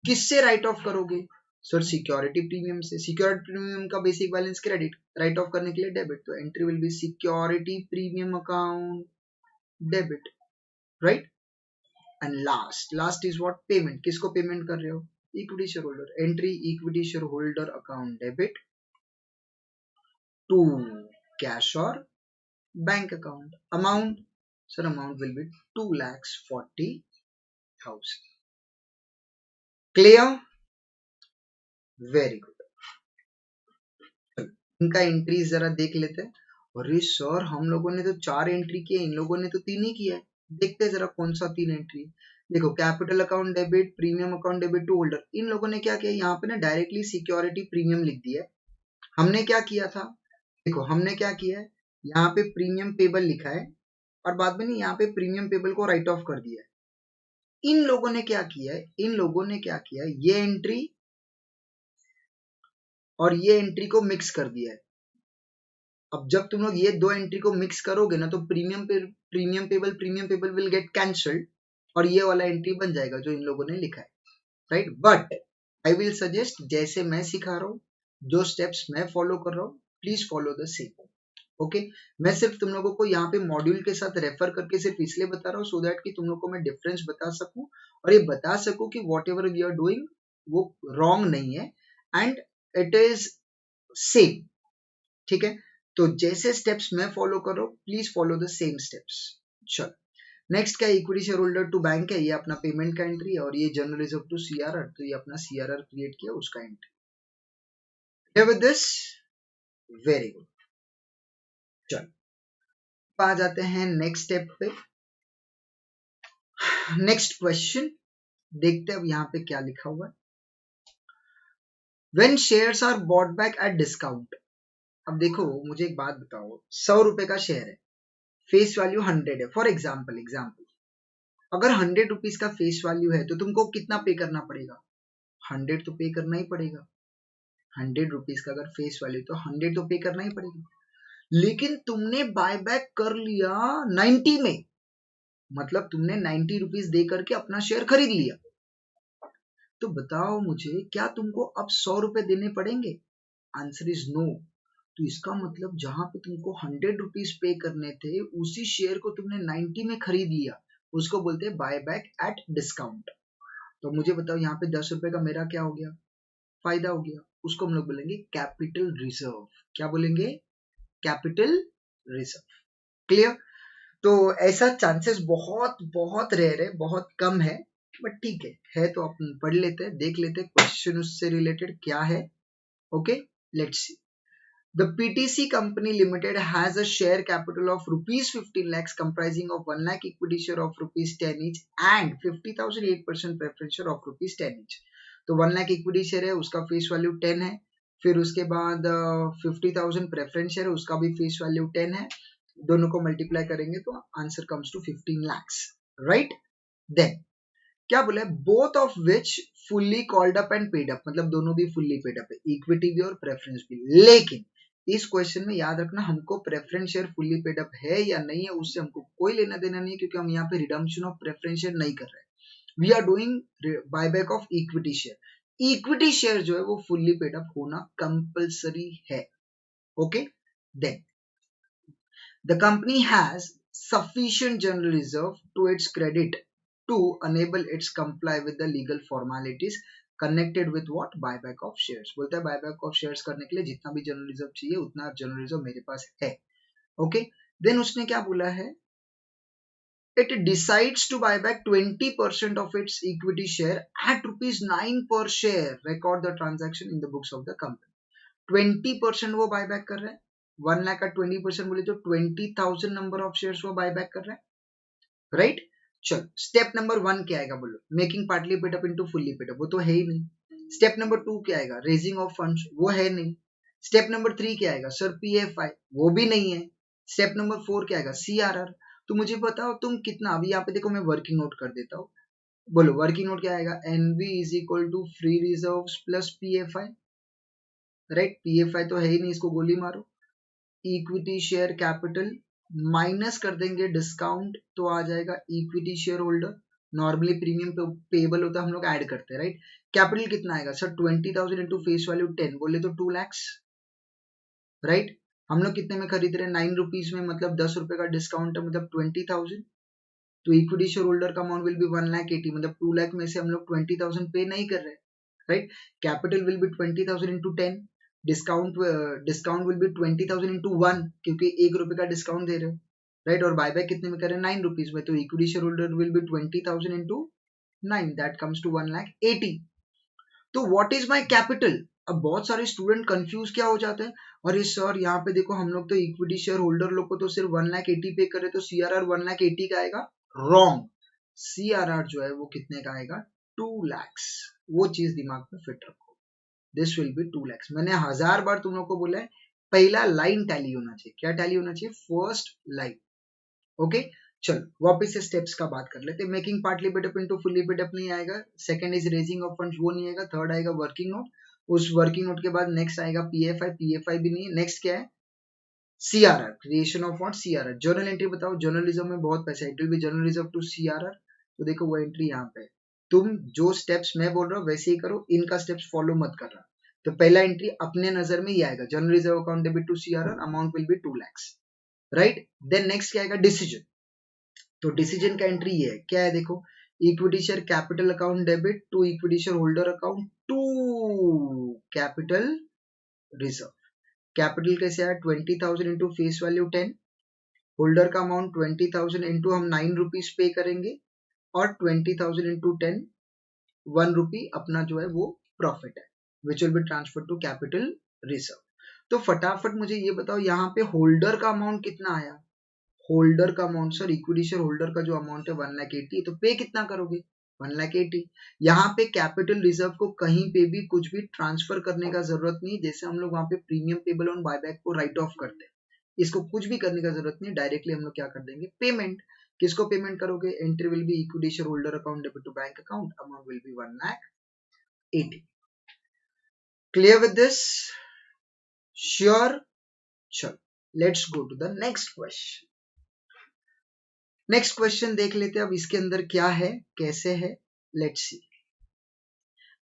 किससे राइट ऑफ करोगे सर, सिक्योरिटी प्रीमियम से। सिक्योरिटी प्रीमियम का basic balance credit, write off करने के लिए डेबिट, तो entry will be security premium account debit, right. And last is what, payment. किसको पेमेंट कर रहे हो, equity share holder. Entry equity share holder account debit to cash और bank account. Amount sir, amount will B 2,40,000। Clear, very good. इनका entries जरा देख लेते हैं। अरे सर, हम लोगों ने तो 4 एंट्री किए, इन लोगों ने तो 3 ही किया है। देखते हैं जरा कौन सा 3 एंट्री। देखो capital account debit, premium account debit to holder, इन लोगों ने क्या किया यहाँ पे ना डायरेक्टली सिक्योरिटी प्रीमियम लिख दिया है। हमने क्या किया था, देखो हमने क्या किया है, यहाँ पे प्रीमियम पेबल लिखा है और बाद में नहीं यहाँ पे प्रीमियम पेबल को राइट ऑफ कर दिया है। इन लोगों ने क्या किया है, इन लोगों ने क्या किया है, ये एंट्री और ये एंट्री को मिक्स कर दिया है। अब जब तुम लोग ये दो एंट्री को मिक्स करोगे ना तो premium payable will get cancelled और ये वाला एंट्री बन जाएगा जो इन लोगों ने लिखा है, right. But I will suggest, जैसे मैं सिखा रहा हूँ, जो स्टेप्स मैं फॉलो कर रहा हूँ, please follow the same. Okay, मैं सिर्फ तुम लोगों को यहाँ पे मॉड्यूल के साथ रेफर करके सिर्फ इसलिए बता रहा हूँ सो दैट कि तुम लोग को मैं डिफरेंस बता सकूं और ये बता सकूं कि whatever we are doing वो रॉन्ग नहीं है एंड इट इज सेम, ठीक है। तो जैसे स्टेप्स मैं फॉलो कर रहा हूँ please follow the same steps. चलो नेक्स्ट क्या, equity share holder to bank है, ये अपना पेमेंट का एंट्री है और ये जनरल रिजर्व टू सीआरआर, तो ये अपना सीआरआर क्रिएट किया उसका entry. With this very good. चलो आ जाते हैं नेक्स्ट स्टेप पे। नेक्स्ट क्वेश्चन देखते हैं अब यहाँ पे क्या लिखा हुआ है। When shares are bought back at discount, अब देखो मुझे एक बात बताओ, 100 रुपए का शेयर है, फेस वैल्यू 100 है, फॉर एग्जाम्पल अगर 100 रुपीज का फेस वैल्यू है तो तुमको कितना पे करना पड़ेगा, 100 तो पे करना ही पड़ेगा। 100 रुपीज का अगर फेस वैल्यू तो 100 तो पे करना ही पड़ेगा, लेकिन तुमने बाय बैक कर लिया 90 में, मतलब तुमने 90 रुपीज दे करके अपना शेयर खरीद लिया, तो बताओ मुझे क्या तुमको अब 100 रुपए देने पड़ेंगे? Answer is no. तो इसका मतलब जहां पे तुमको 100 रुपीज पे करने थे उसी शेयर को तुमने 90 में खरीद लिया, उसको बोलते हैं बाय बैक एट डिस्काउंट। तो मुझे बताओ यहाँ पे 10 रुपए का मेरा क्या हो गया, फायदा हो गया, उसको हम लोग बोलेंगे कैपिटल रिजर्व। क्या बोलेंगे? Capital reserve. क्लियर? तो ऐसा चांसेस बहुत बहुत रेयर है, बहुत कम है, बट ठीक है तो अपन पढ़ लेते हैं, देख लेते हैं क्वेश्चन उससे रिलेटेड क्या है। Okay, let's see. The PTC Company Limited has a share capital of rupees 15 lakhs comprising of 1 lakh equity share of rupees 10 each and 50,000 8% preference share of rupees 10 each। तो 1 लाख इक्विटी शेयर है, उसका face value 10 है, फिर उसके बाद 50,000 preference share है, उसका भी फेस वैल्यू 10 है, दोनों को मल्टीप्लाई करेंगे तो answer comes to 15 lakhs, right. Then क्या बोला है, both of which fully called up and paid up, मतलब दोनों भी फुल्ली पेड अप है, इक्विटी भी और प्रेफरेंस भी। लेकिन इस क्वेश्चन में याद रखना हमको preference share fully paid up है या नहीं है उससे हमको कोई लेना देना नहीं है, क्योंकि हम यहाँ पे रिडम्पशन ऑफ प्रेफरेंस शेयर नहीं कर रहे हैं, we are doing buyback of equity share. Equity share जो है वो फुल्ली पेड अप होना कंपल्सरी है। Okay, then the company has sufficient general reserve to its credit to enable its comply with the legal formalities connected with what buyback of shares। बोलता है buyback of shares करने के लिए जितना भी general reserve चाहिए उतना जनरल रिजर्व मेरे पास है। ओके, देन उसने क्या बोला है, it decides to buy back 20% of its equity share at rupees 9 per share, record the transaction in the books of the company। 20% वो बाय बैक कर रहा है, 1 लाख का 20% बोले तो 20,000 नंबर ऑफ शेयर्स वो बाय बैक कर रहा है, राइट। चलो स्टेप नंबर 1 क्या आएगा बोलो, making partly paid up into fully paid up, वो तो है ही नहीं। स्टेप नंबर 2 क्या आएगा, रेजिंग ऑफ फंड्स, वो है नहीं। स्टेप नंबर 3 क्या आएगा, सर पीएफआई, वो भी नहीं है। स्टेप नंबर 4 क्या आएगा, सीआरआर। तो मुझे बताओ तुम कितना, अभी यहाँ पे देखो मैं वर्किंग नोट कर देता हूँ, बोलो वर्किंग नोट क्या आएगा, NV is equal to free reserve plus PFI, right. PFI तो है ही नहीं, इसको गोली मारो। इक्विटी शेयर कैपिटल माइनस कर देंगे डिस्काउंट तो आ जाएगा equity share holder, normally premium payable होता है हम लोग ऐड करते हैं, राइट। कैपिटल कितना आएगा सर, 20,000 इंटू फेस वैल्यू 10 बोले तो 2 lakhs, राइट। हम लोग कितने में खरीद रहे हैं, 9 रुपीज में, मतलब 10 रुपए का डिस्काउंट है, मतलब 20,000। तो इक्विटी शेयर होल्डर का अमाउंट विल बी 1,80,000, मतलब 2 लाख में से हम लोग 20,000 पे नहीं कर रहे, right. Capital will be 20,000 into 10, discount will be 20,000 into 1, क्योंकि 1 रुपए का डिस्काउंट दे रहे हो, राइट। और बायबैक कितने में कर रहे हैं, 9 रुपीज में, तो equity share holder will be 20,000 into 9, that comes to 1,80,000। तो व्हाट इज माय कैपिटल। अब बहुत सारे स्टूडेंट कंफ्यूज क्या हो जाते हैं, अरे सर यहाँ पे देखो हम लोग तो इक्विटी शेयर होल्डर लोग को तो सिर्फ 1,80,000 पे कर रहे, तो सीआरआर 1,80,000 का आएगा, रॉन्ग। CRR जो है वो कितने का आएगा, 2 lakhs। वो चीज दिमाग में फिट रखो, दिस विल बी 2 lakhs। मैंने 1000 बार तुम लोग को बोला है, पहला लाइन टैली होना चाहिए। क्या टैली होना चाहिए, फर्स्ट लाइन। ओके, चलो वापस से स्टेप्स का बात कर लेते हैं। Making partly paid up into fully paid up नहीं आएगा, second is raising of funds वो नहीं आएगा, थर्ड आएगा वर्किंग नोट, उस वर्किंग नोट के बाद नेक्स्ट आएगा पीएफआई, पीएफआई भी नहीं है, नेक्स्ट क्या है, CRR, creation of what, CRR. Journal entry बताओ, जर्नलिज्म में बहुत पैसा है, it will be journalism to CRR. तो देखो वो एंट्री यहाँ पे, तुम जो स्टेप्स मैं बोल रहा हूँ वैसे ही करो, इनका स्टेप्स फॉलो मत कर रहा। तो पहला एंट्री अपने नजर में ही आएगा, journalism account debit to CRR, amount will be 2 lakhs, right. Then next क्या आएगा, डिसीजन। तो डिसीजन का एंट्री ये है, क्या है देखो, equity share capital account debit to equity share holder account to capital reserve. Capital कैसे आया, 20,000 इंटू फेस वैल्यू 10, होल्डर का अमाउंट 20,000 इंटू हम 9 रुपीज पे करेंगे, और 20,000 इंटू 10, 1 रुपी अपना जो है वो प्रॉफिट है, which will be transfer to capital reserve. तो फटाफट मुझे ये बताओ, यहाँ पे होल्डर का अमाउंट कितना आया, होल्डर का amount, sir equity share holder का जो अमाउंट है 1,80,000, तो पे कितना करोगे, 1,80,000। यहाँ पे कैपिटल रिजर्व को कहीं पे भी कुछ भी ट्रांसफर करने का जरूरत नहीं, जैसे हम लोग वहां पे प्रीमियम पेबल ऑन बायबैक को राइट ऑफ करते हैं, इसको कुछ भी करने का जरूरत नहीं, डायरेक्टली हम लोग क्या कर देंगे, पेमेंट। किसको पेमेंट करोगे, entry will be equity share holder account debit to bank account, amount will be 1,80,000। Clear with this, sure. चलो let's go to the next question. Next question देख लेते हैं अब इसके अंदर क्या है, कैसे है, let's see.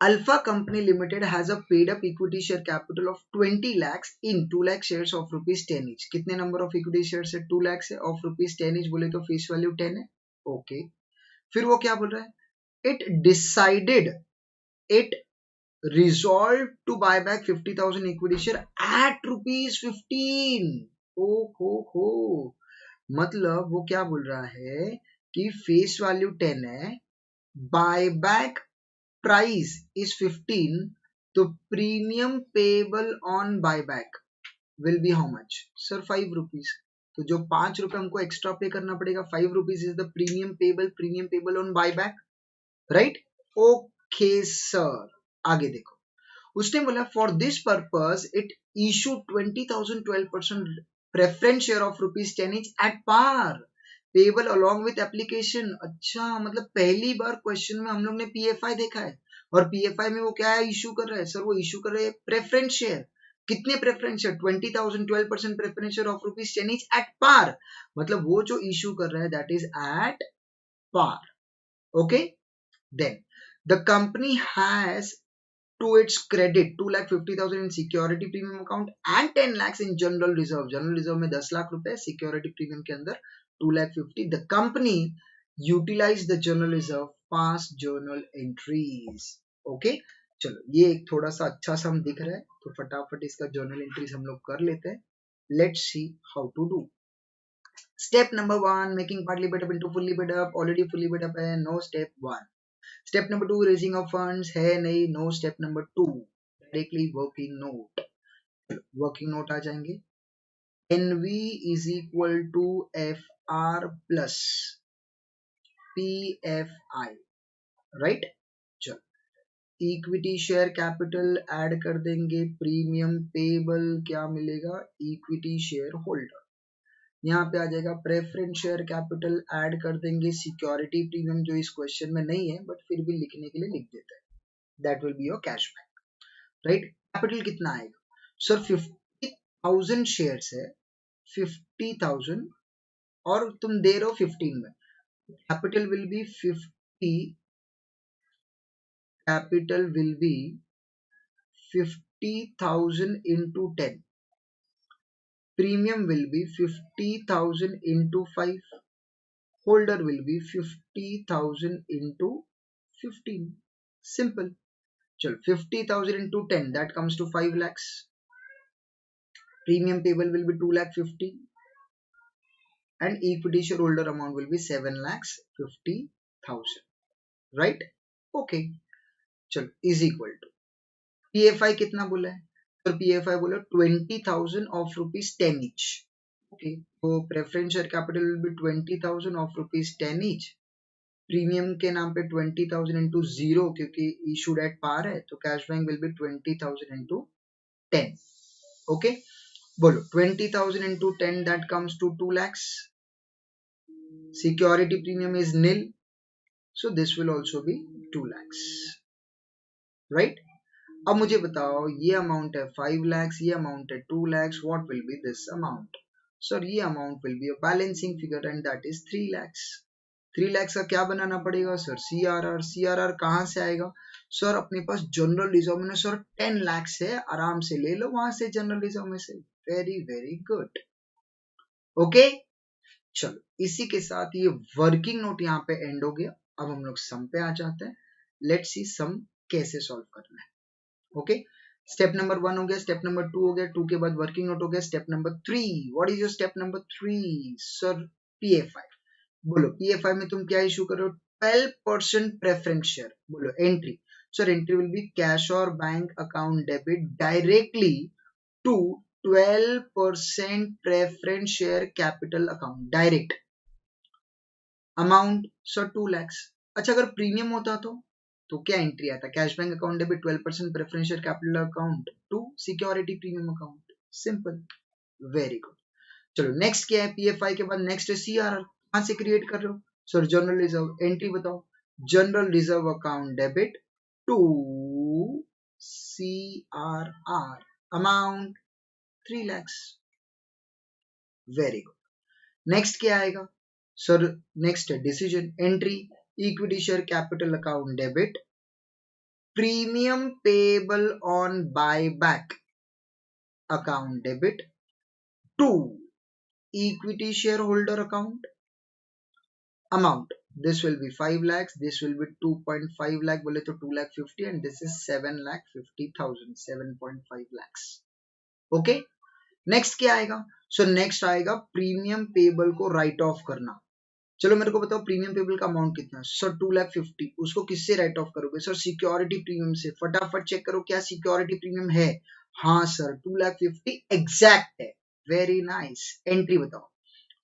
Alpha company limited has a paid up equity share capital of 20 lakhs in 2 lakh shares of rupees 10 each. कितने नंबर ऑफ इक्विटी शेयर्स है, 2 lakhs है, ऑफ रुपीज 10 ईच बोले तो फेस वैल्यू 10 है। ओके, फिर वो क्या बोल रहा है, it decided, it resolved to buy back 50,000 equity share at rupees 15। ओ हो, मतलब वो क्या बोल रहा है कि फेस वैल्यू 10 है, बाय बैक प्राइस इज 15, तो premium payable on buy back will be how much, sir 5 rupees. तो जो 5 रुपए हमको एक्स्ट्रा पे करना पड़ेगा, 5 rupees is the premium payable on buy back, right. Okay sir, आगे देखो, उसने बोला for this purpose it issue 20,000 12% preference share of rupees 10 each at par payable along with application. अच्छा, मतलब पहली बार क्वेश्चन में हम लोग ने पीएफआई देखा है, और पीएफआई में वो क्या है, इशू कर रहा है, सर वो इशू कर रहे हैं प्रेफरेंस शेयर। कितने preference share, 20,000 12% preference share of rupees 10 each at par, मतलब वो जो इशू कर रहा है that is at par. Okay, then the company has to its credit 2,50,000 in security premium account and 10 lakhs in general reserve। General reserve में 10 लाख रुपए, security premium के अंदर 2,50,000। The company utilise the general reserve pass journal entries. Okay, चलो ये एक थोड़ा सा अच्छा सा हम दिख रहा है, तो फटाफट इसका जर्नल एंट्रीज हम लोग कर लेते हैं। Let's see how to do. Step number 1, making partly paid up into fully paid up, already fully paid up है, no step 1। Step number 2, raising of funds है नहीं, no step number 2। Directly working note, working note आ जाएंगे, NV is equal to F R plus P F I, right. चलो equity share capital add कर देंगे, premium payable क्या मिलेगा, equity share holder, यहाँ पे आ जाएगा प्रेफरेंस शेयर कैपिटल ऐड कर देंगे, सिक्योरिटी प्रीमियम जो इस क्वेश्चन में नहीं है बट फिर भी लिखने के लिए लिख देते हैं, that will be your cashback, right. Capital कितना आएगा, सर 50,000 शेयर्स है, 50,000 और तुम दे रहे हो 15 में, capital will be 50, capital will be 50,000 into 10, premium will be 50,000 into 5, holder will be 50,000 into 15, simple। चलो 50,000 into 10 that comes to 5 lakhs, premium payable will be 2,50,000 and equity shareholder amount will be 7,50,000, right। okay, चलो is equal to PFI कितना बोला है, तो PFI बोला 20,000 of rupees 10 each, okay, तो preference share capital will be 20,000 of rupees 10 each premium के नाम पे 20,000 इंटू 0 क्योंकि इशूड एट पार है, तो cash bank will be 20,000 into 10. Okay, बोलो 20,000 into 10 that comes to 2 lakhs. Security premium is nil, so this will also be 2 lakhs, right? अब मुझे बताओ ये अमाउंट है 5 lakhs, ये अमाउंट है 2 lakhs, what will be this amount? Sir ये amount will be a balancing figure and that is 3 lakhs. 3 lakhs का क्या बनाना पड़ेगा सर? CRR. CRR कहाँ से आएगा सर? अपने पास जनरल रिजर्व में सर 10 lakhs है, आराम से ले लो वहां से जनरल रिजर्व में से. Very very good. ओके, चलो इसी के साथ ये वर्किंग नोट यहाँ पे एंड हो गया. अब हम लोग सम पे आ जाते हैं. लेट्स सी सम कैसे सॉल्व करना है. ओके, स्टेप नंबर 1 हो गया, स्टेप नंबर 2 हो गया, 2 के बाद वर्किंग नोट हो गया. Step number 3, what is your step number 3? Sir PA5. बोलो PA5 में तुम क्या इशू करो? 12% प्रेफरेंस शेयर. बोलो entry. Sir entry will be cash और bank account debit directly to 12% preference share capital account direct. Amount sir 2 lakhs. अच्छा अगर premium होता तो क्या एंट्री आता? Cash bank account debit 12% preference share capital account to security premium account. Simple. Very good. चलो next क्या है? PA5 के बाद नेक्स्ट है CRR. कहां से क्रिएट कर रहे हो? Sir general reserve. एंट्री बताओ. General reserve account debit to CRR. Amount 3 lakhs. Very good. Next क्या आएगा सर? नेक्स्ट है decision. Entry equity share capital account debit premium payable on buyback account debit to equity share holder account. Amount this will be 5 lakhs, this will be 2.5 lakh, बोले तो 2 lakh 50 and this is 7,50,000, 7.5 lakhs. Okay, next क्या आएगा? So next आएगा premium payable को right off करना. चलो मेरे को बताओ प्रीमियम पेबल का अमाउंट कितना है? सर 2 लाख 50. उसको किससे राइट ऑफ करोगे? सर सिक्योरिटी प्रीमियम से. फटाफट चेक करो क्या सिक्योरिटी प्रीमियम है. हाँ सर 2 लाख 50 एग्जैक्ट है. Very nice. एंट्री बताओ.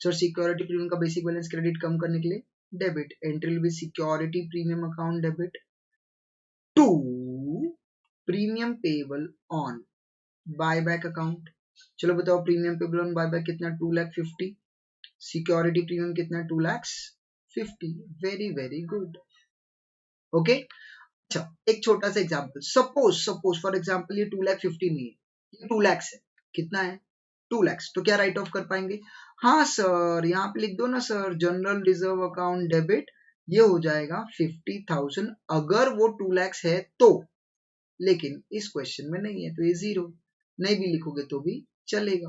सर सिक्योरिटी प्रीमियम का बेसिक बैलेंस क्रेडिट कम करने के लिए debit. Entry will be security premium account debit to premium payable on buyback account. चलो बताओ प्रीमियम पेबल ऑन बायबैक कितना? 2 लाख 50. सिक्योरिटी प्रीमियम कितना? 2 lakhs 50. Very very good. Okay, अच्छा एक छोटा सा एग्जांपल. सपोज फॉर एग्जांपल ये 2 लाख 50 नहीं है, ये 2 lakhs है. कितना है? 2 lakhs. तो क्या राइट ऑफ कर पाएंगे? हाँ सर यहाँ पे लिख दो ना sir general reserve account debit. ये हो जाएगा 50,000 अगर वो 2 lakhs है तो. लेकिन इस क्वेश्चन में नहीं है तो ये 0. नहीं भी लिखोगे तो भी चलेगा,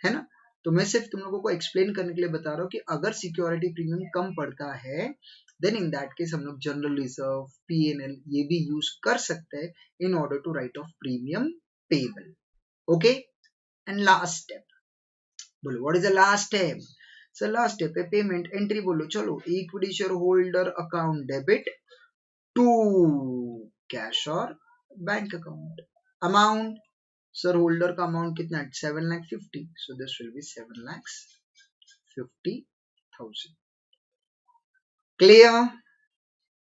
है ना. तो मैं सिर्फ तुम लोगों को एक्सप्लेन करने के लिए बता रहा हूँ कि अगर सिक्योरिटी प्रीमियम कम पड़ता है देन इन दैट केस हम लोग जनरल रिजर्व PNL ये भी यूज कर सकते हैं in order to write off premium payable. Okay, and last step. बोलो what is the last step? Sir last step है पेमेंट. एंट्री बोलो. चलो equity share holder account debit to cash और bank account. Amount sir holder का amount कितना है? 7 lakh 50. So this will be 7 lakhs 50,000. Clear?